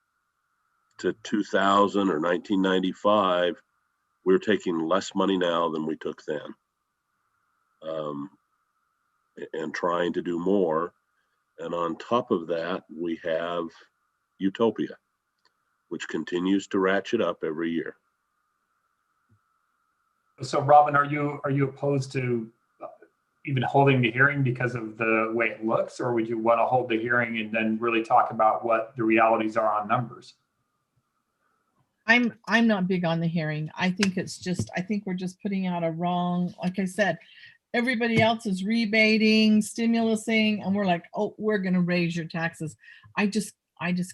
to 2000 or 1995, we're taking less money now than we took then, and trying to do more. And on top of that, we have Utopia, which continues to ratchet up every year. So Robin, are you opposed to even holding the hearing because of the way it looks, or would you want to hold the hearing and then really talk about what the realities are on numbers? I'm not big on the hearing. I think we're just putting out a wrong, like I said, everybody else is rebating, stimulusing, and we're like, oh, we're going to raise your taxes. I just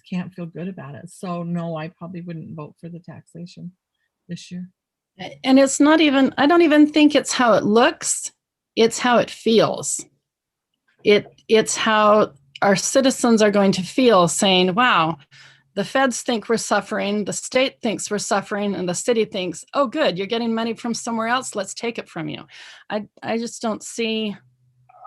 can't feel good about it. So no, I probably wouldn't vote for the taxation this year. And it's not even, I don't even think it's how it looks, it's how it feels. It's how our citizens are going to feel saying, wow, the feds think we're suffering, the state thinks we're suffering, and the city thinks, oh, good, you're getting money from somewhere else, let's take it from you. I just don't see.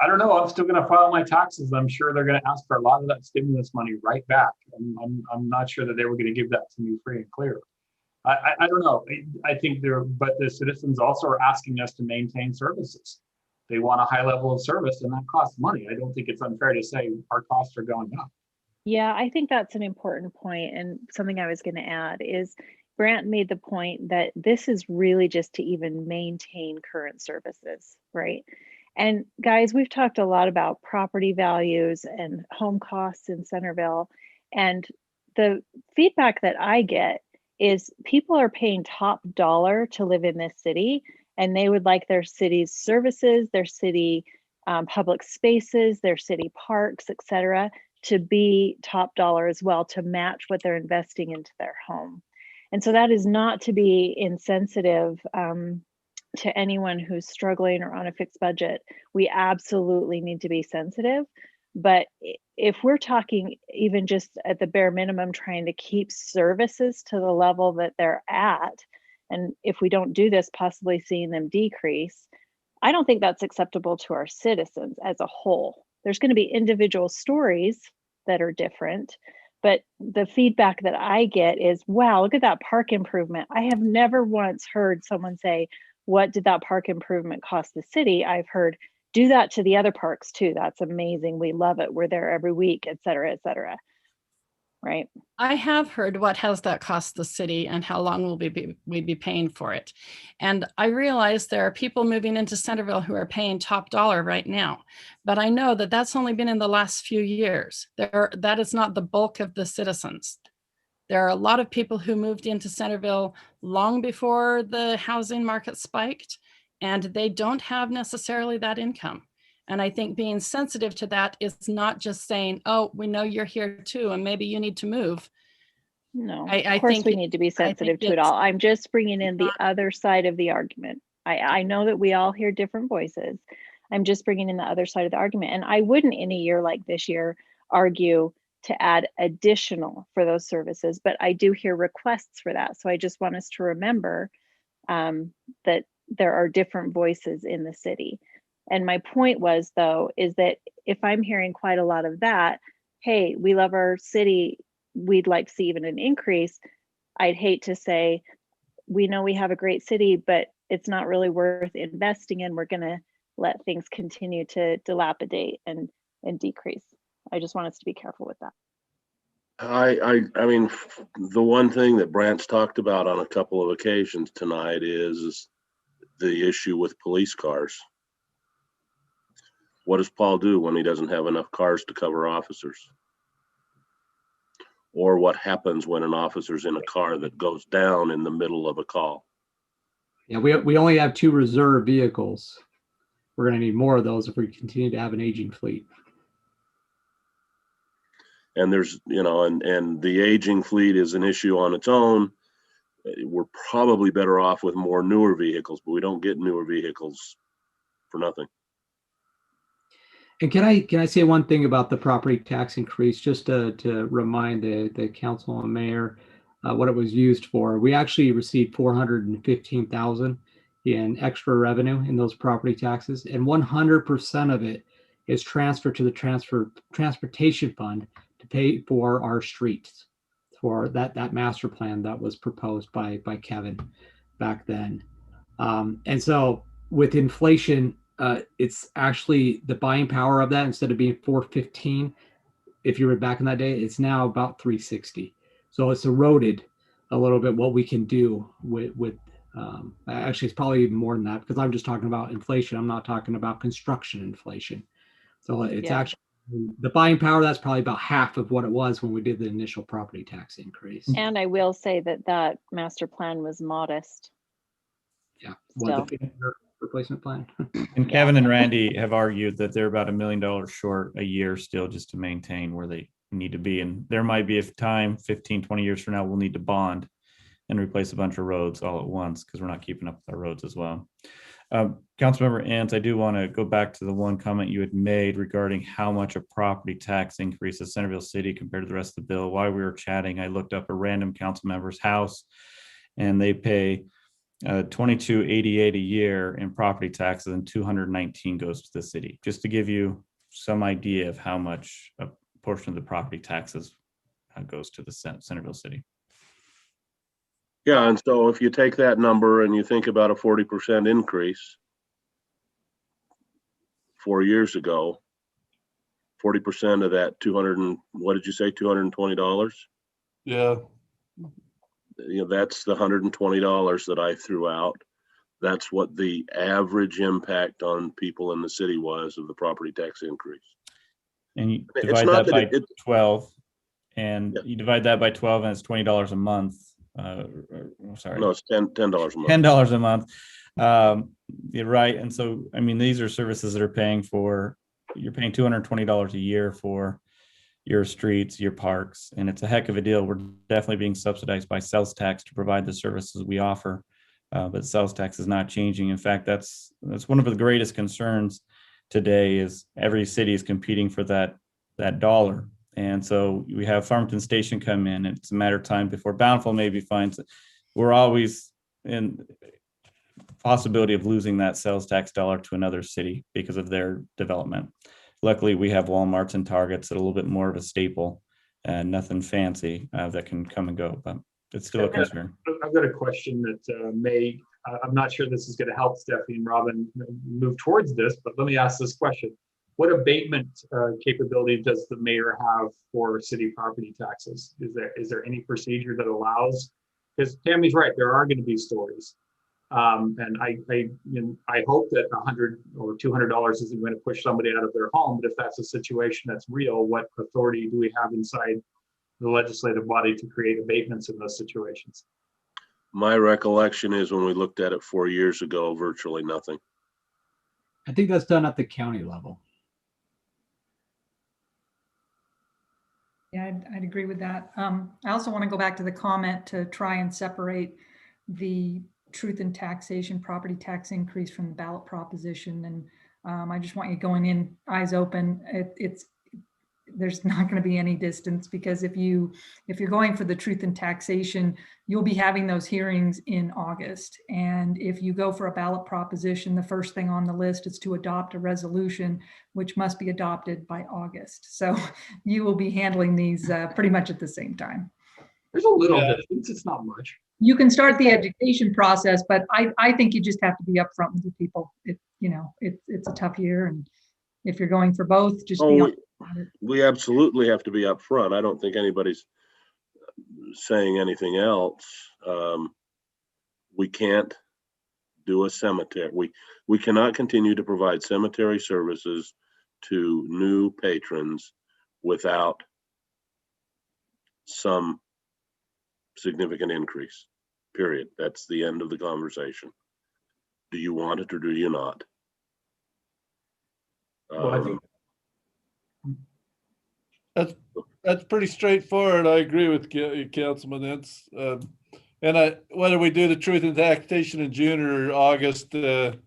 I don't know, I'm still gonna file my taxes. I'm sure they're gonna ask for a lot of that stimulus money right back. I'm not sure that they were gonna give that to me free and clear. I don't know. I think but the citizens also are asking us to maintain services. They want a high level of service, and that costs money. I don't think it's unfair to say our costs are going up. Yeah, I think that's an important point, and something I was going to add is Brant made the point that this is really just to even maintain current services, right? And guys, we've talked a lot about property values and home costs in Centerville, and the feedback that I get is people are paying top dollar to live in this city, and they would like their city's services, their city public spaces, their city parks, et cetera, to be top dollar as well, to match what they're investing into their home. And so that is not to be insensitive to anyone who's struggling or on a fixed budget. We absolutely need to be sensitive. But if we're talking even just at the bare minimum, trying to keep services to the level that they're at, and if we don't do this, possibly seeing them decrease, I don't think that's acceptable to our citizens as a whole. There's going to be individual stories that are different, but the feedback that I get is, wow, look at that park improvement. I have never once heard someone say, what did that park improvement cost the city? I've heard, do that to the other parks too. That's amazing. We love it. We're there every week, et cetera, right? I have heard what has that cost the city and how long will we be paying for it. And I realize there are people moving into Centerville who are paying top dollar right now, but I know that that's only been in the last few years. That is not the bulk of the citizens. There are a lot of people who moved into Centerville long before the housing market spiked, and they don't have necessarily that income. And I think being sensitive to that is not just saying, oh, we know you're here too, and maybe you need to move. No, of course we need to be sensitive to it all. I'm just bringing in the other side of the argument. I know that we all hear different voices. I'm just bringing in the other side of the argument. And I wouldn't in a year like this year argue to add additional for those services, but I do hear requests for that. So I just want us to remember that there are different voices in the city. And my point was, though, is that if I'm hearing quite a lot of that, hey, we love our city, we'd like to see even an increase, I'd hate to say, we know we have a great city, but it's not really worth investing in. We're going to let things continue to dilapidate and decrease. I just want us to be careful with that. I mean, the one thing that Brant's talked about on a couple of occasions tonight is the issue with police cars. What does Paul do when he doesn't have enough cars to cover officers? Or what happens when an officer's in a car that goes down in the middle of a call? Yeah, we only have 2 reserve vehicles. We're going to need more of those if we continue to have an aging fleet. And there's, and the aging fleet is an issue on its own. We're probably better off with more newer vehicles, but we don't get newer vehicles for nothing. And can I say one thing about the property tax increase, just to remind the council and mayor what it was used for? We actually received $415,000 in extra revenue in those property taxes, and 100% of it is transferred to the transportation fund to pay for our streets, for that master plan that was proposed by Kevin back then. And so with inflation, it's actually the buying power of that, instead of being 415, if you were back in that day, it's now about 360. So it's eroded a little bit what we can do with actually it's probably even more than that, because I'm just talking about inflation. I'm not talking about construction inflation. So it's Yeah. actually the buying power, that's probably about half of what it was when we did the initial property tax increase. And I will say that master plan was modest. Yeah. Still. What, the replacement plan? And Kevin and Randy have argued that they're about $1 million short a year still just to maintain where they need to be. And there might be, if time, 15, 20 years from now, we'll need to bond and replace a bunch of roads all at once because we're not keeping up with our roads as well. Councilmember Ants, I do want to go back to the one comment you had made regarding how much a property tax increases Centerville City compared to the rest of the bill. While we were chatting, I looked up a random council member's house, and they pay $22.88 a year in property taxes, and $219 goes to the city. Just to give you some idea of how much a portion of the property taxes goes to the Centerville City. Yeah, and so if you take that number and you think about a 40% increase 4 years ago, 40% of that 200 and what did you say, $220? Yeah. You know, that's the $120 that I threw out. That's what the average impact on people in the city was of the property tax increase. And you It's divide not that that by it- 12, and Yeah. you divide that by 12, and it's $20 a month. Sorry. No, it's $10 a month. $10 a month. You're right. And so, I mean, these are services that are paying for, you're paying $220 a year for your streets, your parks, and it's a heck of a deal. We're definitely being subsidized by sales tax to provide the services we offer, but sales tax is not changing. In fact, that's one of the greatest concerns today is every city is competing for that dollar. And so we have Farmington Station come in. It's a matter of time before Bountiful maybe finds it. We're always in possibility of losing that sales tax dollar to another city because of their development. Luckily, we have Walmarts and Targets that are a little bit more of a staple and nothing fancy that can come and go, but it's still a concern. I've got a question that I'm not sure this is going to help Stephanie and Robin move towards this, but let me ask this question. What abatement capability does the mayor have for city property taxes? Is there any procedure that allows? Because Tammy's right, there are going to be stories. And I hope that $100 or $200 isn't going to push somebody out of their home. But if that's a situation that's real, what authority do we have inside the legislative body to create abatements in those situations? My recollection is when we looked at it 4 years ago, virtually nothing. I think that's done at the county level. Yeah, I'd agree with that. I also want to go back to the comment to try and separate the truth and taxation property tax increase from the ballot proposition. And I just want you going in eyes open. There's not going to be any distance, because if you're going for the truth and taxation, you'll be having those hearings in August. And if you go for a ballot proposition, the first thing on the list is to adopt a resolution, which must be adopted by August. So you will be handling these pretty much at the same time. There's a little distance, it's not much. You can start the education process, but I think you just have to be upfront with the people. It's a tough year, and if you're going for both, just be upfront. We absolutely have to be upfront. I don't think anybody's saying anything else. We can't do a cemetery. We cannot continue to provide cemetery services to new patrons without some significant increase, period. That's the end of the conversation. Do you want it or do you not? Well, I think That's pretty straightforward. I agree with Councilman Ince. And whether we do the truth and taxation in June or August, the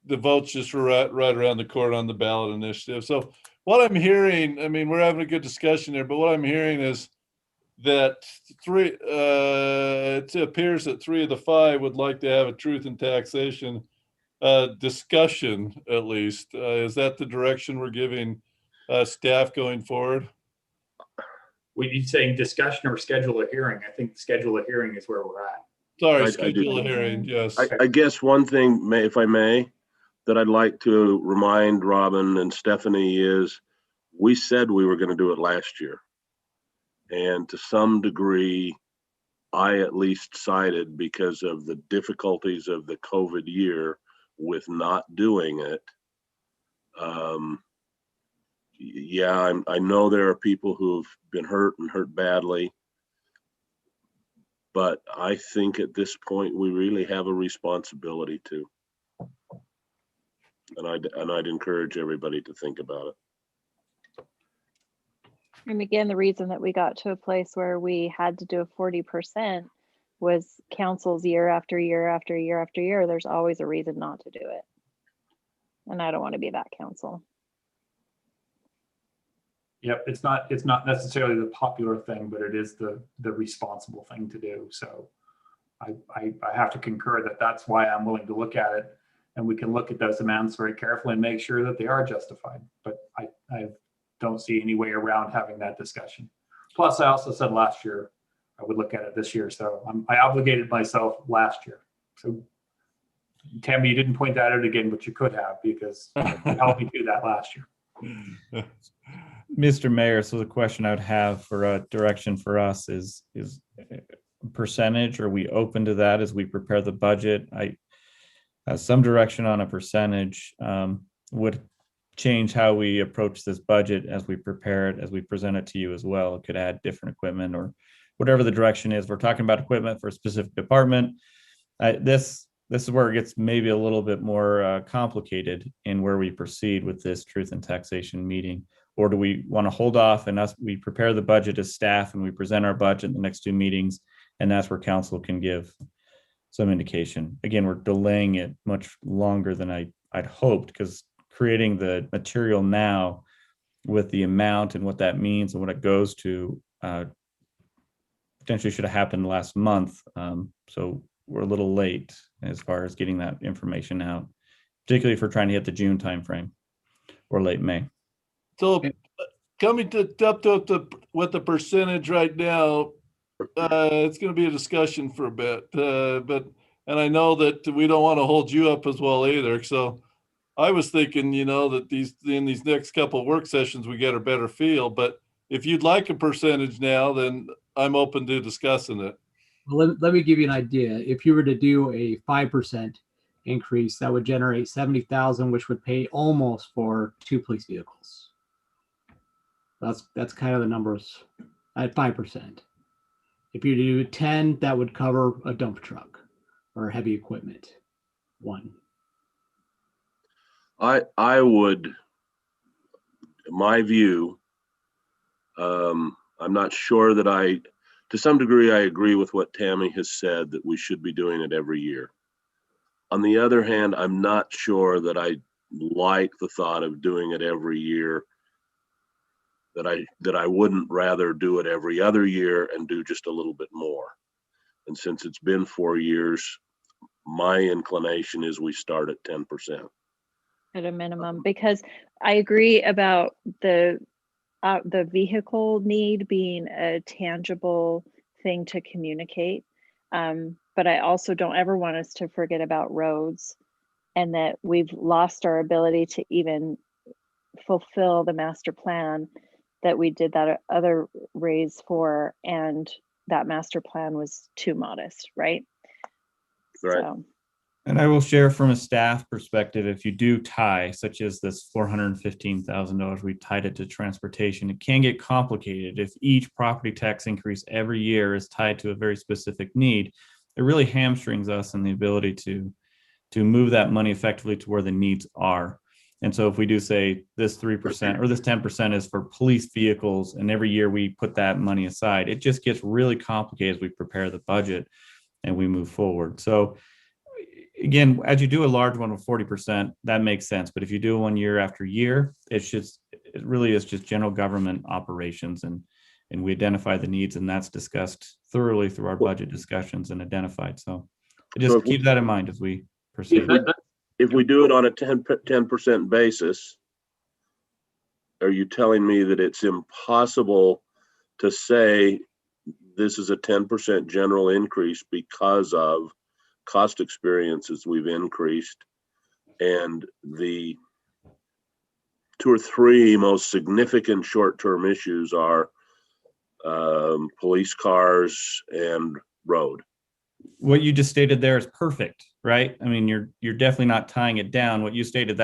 vote's just right around the corner on the ballot initiative. So what I'm hearing, I mean, we're having a good discussion there, but what I'm hearing is that it appears that 3 of the 5 would like to have a truth and taxation discussion, at least. Is that the direction we're giving staff going forward? Were you saying discussion or schedule a hearing? I think schedule a hearing is where we're at. Sorry, I do. schedule a hearing, yes. I guess one thing, if I may, that I'd like to remind Robin and Stephanie is we said we were going to do it last year. And to some degree, I at least cited because of the difficulties of the COVID year with not doing it. Yeah, I know there are people who've been hurt and hurt badly. But I think at this point, we really have a responsibility to. And I'd encourage everybody to think about it. And again, the reason that we got to a place where we had to do a 40% was councils year after year after year after year. There's always a reason not to do it. And I don't want to be that council. Yep, it's not necessarily the popular thing, but it is the responsible thing to do. So I have to concur that that's why I'm willing to look at it, and we can look at those amounts very carefully and make sure that they are justified. But I don't see any way around having that discussion. Plus, I also said last year I would look at it this year, so I obligated myself last year. So Tammy, you didn't point that out again, but you could have, because you helped me do that last year. Mr. Mayor, so the question I would have for direction for us is percentage. Are we open to that as we prepare the budget? Some direction on a percentage would change how we approach this budget as we prepare it, as we present it to you as well. It could add different equipment or whatever the direction is. We're talking about equipment for a specific department. This is where it gets maybe a little bit more complicated in where we proceed with this Truth and Taxation meeting. Or do we want to hold off and we prepare the budget as staff and we present our budget in the next two meetings, and that's where council can give some indication. Again, we're delaying it much longer than I'd hoped, because creating the material now with the amount and what that means and what it goes to potentially should have happened last month. So we're a little late as far as getting that information out, particularly if we're trying to hit the June timeframe or late May. So coming up to with the percentage right now, it's going to be a discussion for a bit, and I know that we don't want to hold you up as well either. So I was thinking, that in these next couple of work sessions, we get a better feel. But if you'd like a percentage now, then I'm open to discussing it. Well, let me give you an idea. If you were to do a 5% increase, that would generate 70,000, which would pay almost for 2 police vehicles. That's kind of the numbers at 5%. If you do 10, that would cover a dump truck or heavy equipment. One. I would, my view, I'm not sure that to some degree, I agree with what Tammy has said, that we should be doing it every year. On the other hand, I'm not sure that I like the thought of doing it every year, that I wouldn't rather do it every other year and do just a little bit more. And since it's been 4 years, my inclination is we start at 10%. At a minimum, because I agree about the vehicle need being a tangible thing to communicate. But I also don't ever want us to forget about roads, and that we've lost our ability to even fulfill the master plan that we did that other raise for, and that master plan was too modest, right? Right. So. And I will share from a staff perspective, if you do tie, such as this $415,000, we tied it to transportation, it can get complicated. If each property tax increase every year is tied to a very specific need, it really hamstrings us in the ability to move that money effectively to where the needs are. And so if we do say this 3% or this 10% is for police vehicles, and every year we put that money aside, it just gets really complicated as we prepare the budget and we move forward. So again, as you do a large one with 40%, that makes sense. But if you do one year after year, it really is just general government operations, and we identify the needs, and that's discussed thoroughly through our budget discussions and identified. So just keep that in mind as we proceed. If we do it on a 10% basis, are you telling me that it's impossible to say this is a 10% general increase because of cost experiences we've increased, and the 2 or 3 most significant short-term issues are police cars and road? What you just stated there is perfect, right? I mean, you're definitely not tying it down. What you stated,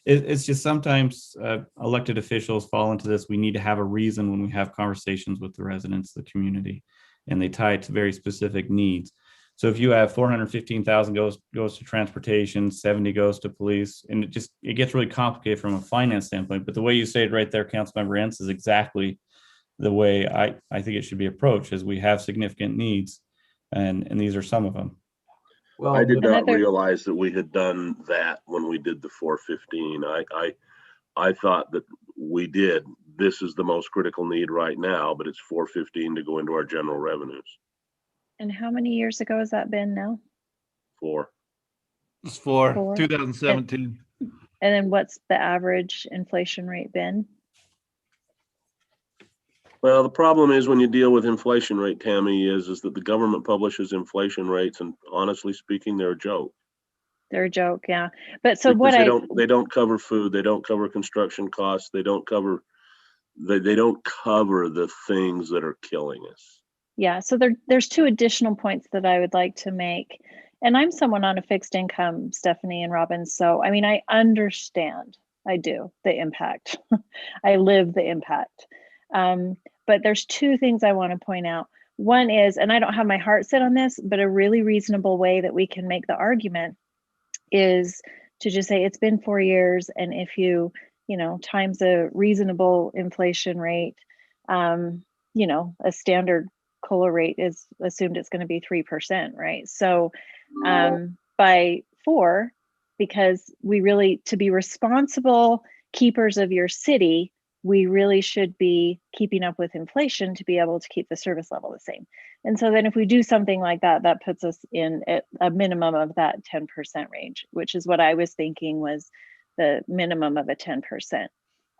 it's just sometimes elected officials fall into this. We need to have a reason when we have conversations with the residents, the community, and they tie it to very specific needs. So if you have 415,000 goes to transportation, 70 goes to police, and it gets really complicated from a finance standpoint. But the way you say it right there, Councilmember Entz, is exactly the way I think it should be approached, as we have significant needs, and these are some of them. Well, I did not Another- realize that we had done that when we did the 415. I thought that we did. This is the most critical need right now, but it's 415 to go into our general revenues. And how many years ago has that been now? 4. It's for Four. 2017. And then what's the average inflation rate been? Well, the problem is when you deal with inflation rate, Tammy, is that the government publishes inflation rates, and honestly speaking, they're a joke. They're a joke, yeah. But so Because they don't cover food, they don't cover construction costs, they don't cover the things that are killing us. Yeah, so there's 2 additional points that I would like to make. And I'm someone on a fixed income, Stephanie and Robin. So, I mean, I understand, I do, the impact. I live the impact. But there's 2 things I want to point out. One is, and I don't have my heart set on this, but a really reasonable way that we can make the argument is to just say it's been 4 years. And if you times a reasonable inflation rate, a standard COLA rate is assumed it's going to be 3%, right? So by 4, because we really, to be responsible keepers of your city, we really should be keeping up with inflation to be able to keep the service level the same. And so then if we do something like that, that puts us in at a minimum of that 10% range, which is what I was thinking was the minimum of a 10%.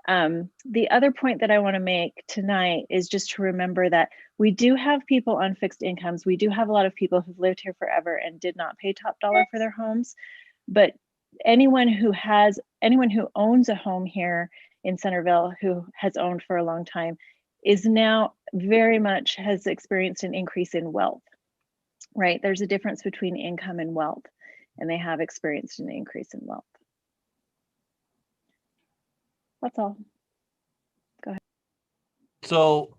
The other point that I want to make tonight is just to remember that we do have people on fixed incomes. We do have a lot of people who've lived here forever and did not pay top dollar for their homes. But anyone who owns a home here in Centerville, who has owned for a long time, is now very much has experienced an increase in wealth, right? There's a difference between income and wealth, and they have experienced an increase in wealth. That's all. Go ahead. So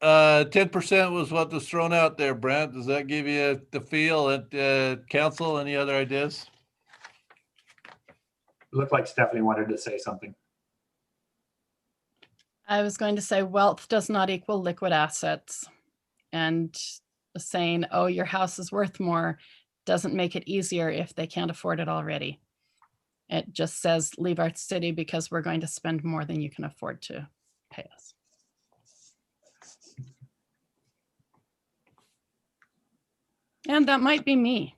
10% was what was thrown out there, Brent. Does that give you the feel at council? Any other ideas? It looked like Stephanie wanted to say something. I was going to say wealth does not equal liquid assets. And saying, oh, your house is worth more doesn't make it easier if they can't afford it already. It just says leave our city because we're going to spend more than you can afford to pay us. And that might be me.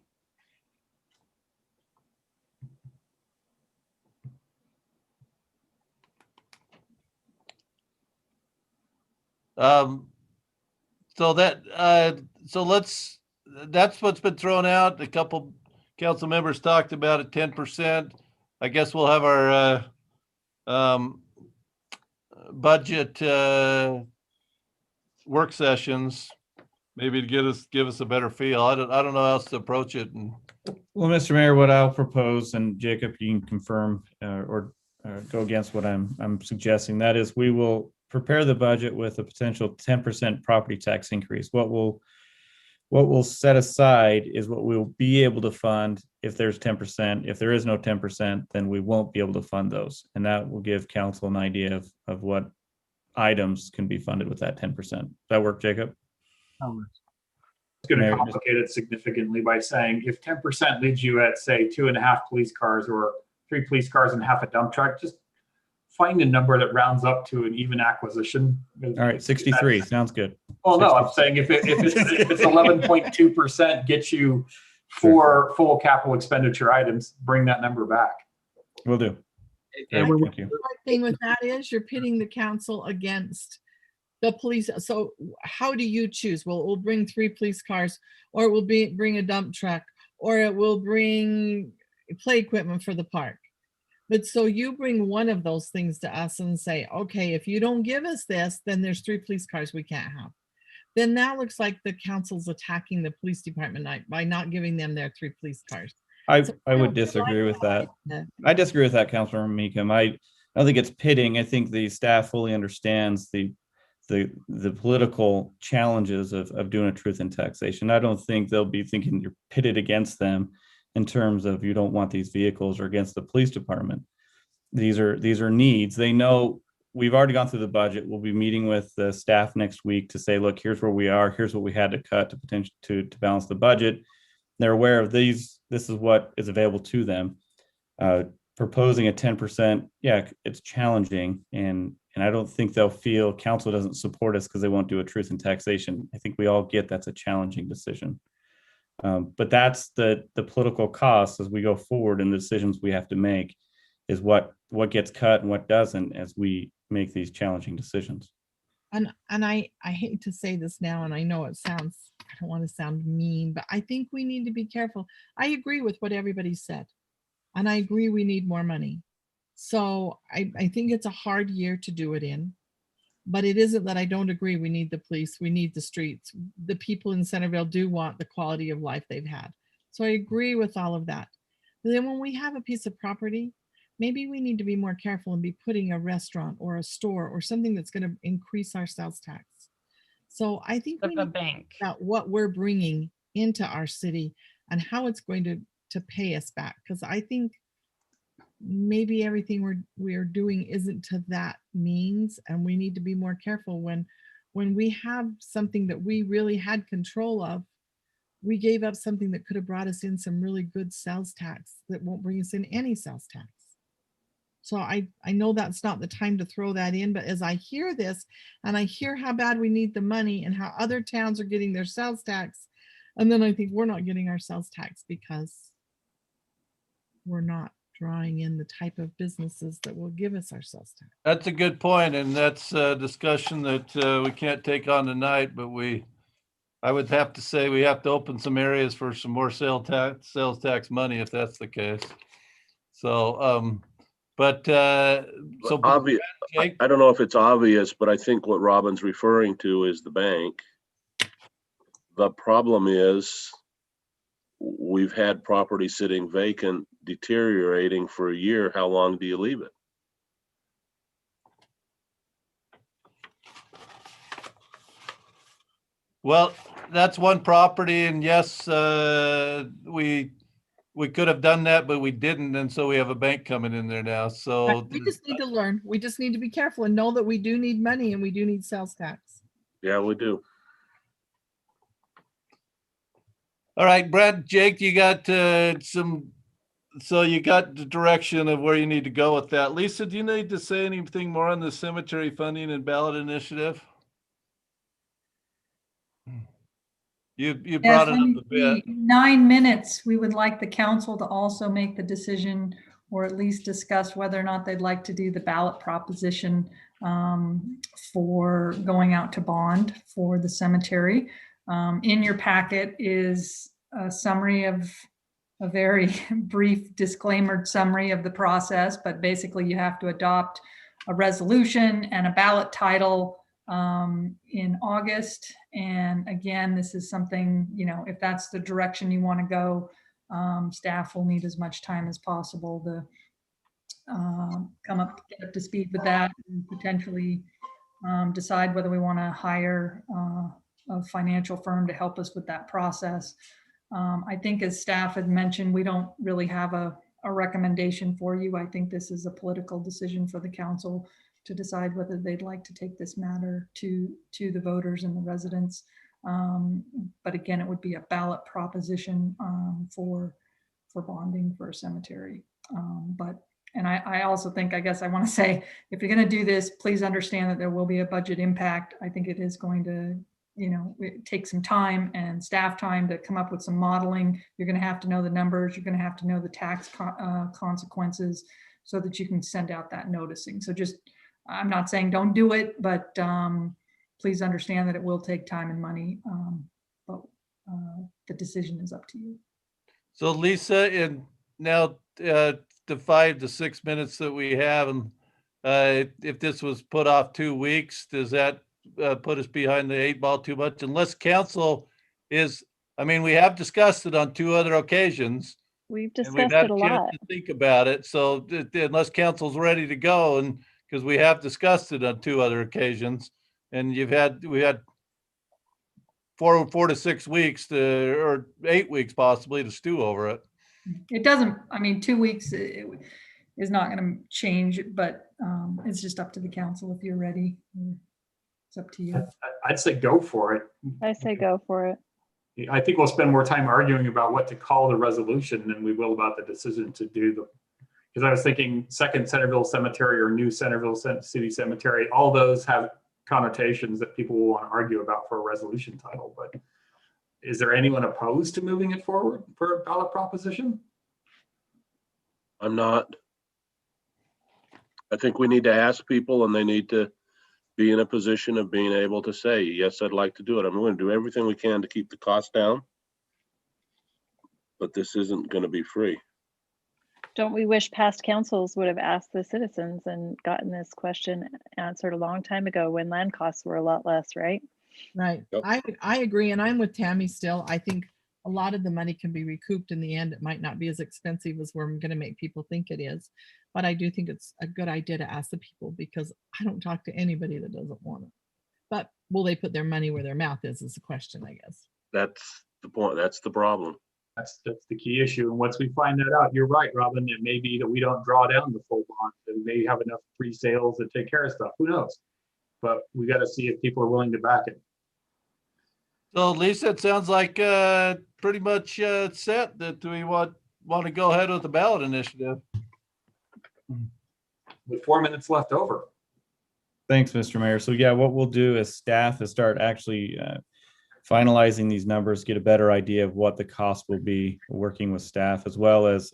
That's what's been thrown out. A couple council members talked about it, 10%. I guess we'll have our budget work sessions, maybe to give us a better feel. I don't know how else to approach it. Well, Mr. Mayor, what I'll propose, and Jacob, you can confirm or go against what I'm suggesting. That is, we will prepare the budget with a potential 10% property tax increase. What we'll set aside is what we'll be able to fund if there's 10%. If there is no 10%, then we won't be able to fund those. And that will give council an idea of what items can be funded with that 10%. Does that work, Jacob? It's going to complicate it significantly by saying if 10% leaves you at, say, 2.5 police cars or 3 police cars and half a dump truck, just find a number that rounds up to an even acquisition. All right, 63 sounds good. Well, no, I'm saying if it's 11.2% gets you 4 full capital expenditure items, bring that number back. Will do. And I when think Thank you. the hard thing with that is you're pitting the council against the police. So how do you choose? Well, it will bring 3 police cars, or it will bring a dump truck, or it will bring play equipment for the park. But so you bring one of those things to us and say, okay, if you don't give us this, then there's 3 police cars we can't have. Then that looks like the council's attacking the police department by not giving them their 3 police cars. I So I I would don't like disagree with that. idea. I disagree with that, Councilor Meekum. I don't think it's pitting. I think the staff fully understands the political challenges of doing a truth in taxation. I don't think they'll be thinking you're pitted against them in terms of you don't want these vehicles or against the police department. These are needs. They know we've already gone through the budget. We'll be meeting with the staff next week to say, look, here's where we are. Here's what we had to cut to balance the budget. They're aware of these. This is what is available to them. Proposing a 10%, yeah, it's challenging, and I don't think they'll feel council doesn't support us because they won't do a truth in taxation. I think we all get that's a challenging decision. But that's the political cost as we go forward, and the decisions we have to make is what gets cut and what doesn't as we make these challenging decisions. And I hate to say this now, and I know it sounds, I don't want to sound mean, but I think we need to be careful. I agree with what everybody said, and I agree we need more money. So I think it's a hard year to do it in, but it isn't that I don't agree. We need the police, we need the streets. The people in Centerville do want the quality of life they've had. So I agree with all of that. But then when we have a piece of property, maybe we need to be more careful and be putting a restaurant or a store or something that's going to increase our sales tax. So I think we Of a need bank. about what we're bringing into our city and how it's going to pay us back. Because I think maybe everything we're doing isn't to that means, and we need to be more careful when we have something that we really had control of. We gave up something that could have brought us in some really good sales tax that won't bring us in any sales tax. So I know that's not the time to throw that in, but as I hear this and I hear how bad we need the money and how other towns are getting their sales tax, and then I think we're not getting our sales tax because we're not drawing in the type of businesses that will give us our sales tax. That's a good point, and that's a discussion that we can't take on tonight, but I would have to say we have to open some areas for some more sales tax money if that's the case. So, so Obvious. Jake? I don't know if it's obvious, but I think what Robin's referring to is the bank. The problem is we've had property sitting vacant, deteriorating for a year. How long do you leave it? Well, that's one property, and yes, we could have done that, but we didn't, and so we have a bank coming in there now. So We just need to learn. We just need to be careful and know that we do need money and we do need sales tax. Yeah, we do. all right, Brad, Jake, you got so you got the direction of where you need to go with that. Lisa, do you need to say anything more on the cemetery funding and ballot initiative? You brought it up a bit. 9 minutes. We would like the council to also make the decision, or at least discuss whether or not they'd like to do the ballot proposition for going out to bond for the cemetery. In your packet is a summary of a very brief disclaimer summary of the process, but basically you have to adopt a resolution and a ballot title in August. And again, this is something, if that's the direction you want to go, staff will need as much time as possible to get up to speed with that and potentially decide whether we want to hire a financial firm to help us with that process. I think as staff had mentioned, we don't really have a recommendation for you. I think this is a political decision for the council to decide whether they'd like to take this matter to the voters and the residents. But again, it would be a ballot proposition for bonding for a cemetery. And I also think, I guess I want to say, if you're going to do this, please understand that there will be a budget impact. I think it is going to, take some time and staff time to come up with some modeling. You're going to have to know the numbers. You're going to have to know the tax consequences. so that you can send out that noticing. So just, I'm not saying don't do it, but please understand that it will take time and money. But the decision is up to you. So Lisa, in now the 5 to 6 minutes that we have, and if this was put off 2 weeks, does that put us behind the 8 ball too much? Unless council is, I mean, we have discussed it on 2 other occasions. We've And we've discussed had it a a chance lot. to think about it. So unless council's ready to go, and because we have discussed it on 2 other occasions, and we had 4 to 6 weeks or 8 weeks possibly to stew over it. It doesn't, I mean, 2 weeks is not going to change, but it's just up to the council if you're ready. It's up to you. I'd say go for it. I say go for it. I think we'll spend more time arguing about what to call the resolution than we will about the decision to do the, because I was thinking second Centerville Cemetery or new Centerville City Cemetery, all those have connotations that people will want to argue about for a resolution title. But is there anyone opposed to moving it forward for a ballot proposition? I'm not. I think we need to ask people, and they need to be in a position of being able to say, yes, I'd like to do it. I'm going to do everything we can to keep the cost down, but this isn't going to be free. Don't we wish past councils would have asked the citizens and gotten this question answered a long time ago when land costs were a lot less, right? Right. Yep. I agree. And I'm with Tammy still. I think a lot of the money can be recouped in the end. It might not be as expensive as we're going to make people think it is. But I do think it's a good idea to ask the people, because I don't talk to anybody that doesn't want it. But will they put their money where their mouth is the question, I guess. That's the point. That's the problem. That's the key issue. And once we find that out, you're right, Robin, it may be that we don't draw down the full bond and may have enough pre-sales to take care of stuff. Who knows? But we got to see if people are willing to back it. So Lisa, it sounds like pretty much set that we want to go ahead with the ballot initiative. With 4 minutes left over. Thanks, Mr. Mayor. So yeah, what we'll do as staff is start actually finalizing these numbers, get a better idea of what the cost will be, working with staff, as well as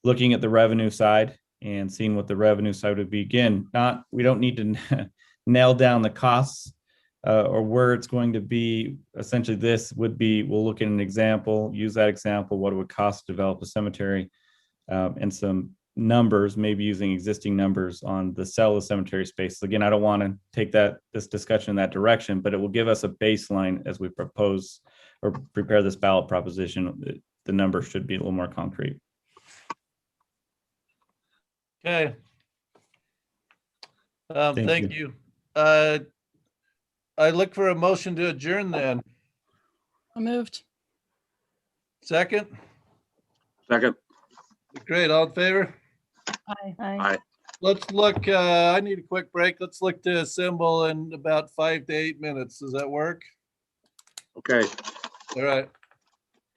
looking at the revenue side and seeing what the revenue side would be. Again, we don't need to nail down the costs or where it's going to be. Essentially, this would be, we'll look at an example, use that example, what it would cost to develop a cemetery, and some numbers, maybe using existing numbers on the sale of cemetery spaces. Again, I don't want to take this discussion in that direction, but it will give us a baseline as we propose or prepare this ballot proposition. The number should be a little more concrete. Okay. Thank you. I look for a motion to adjourn then. I moved. Second? Second. Great, all in favor? Aye. Aye. Let's look, I need a quick break. Let's look to assemble in about 5 to 8 minutes. Does that work? Okay. All right.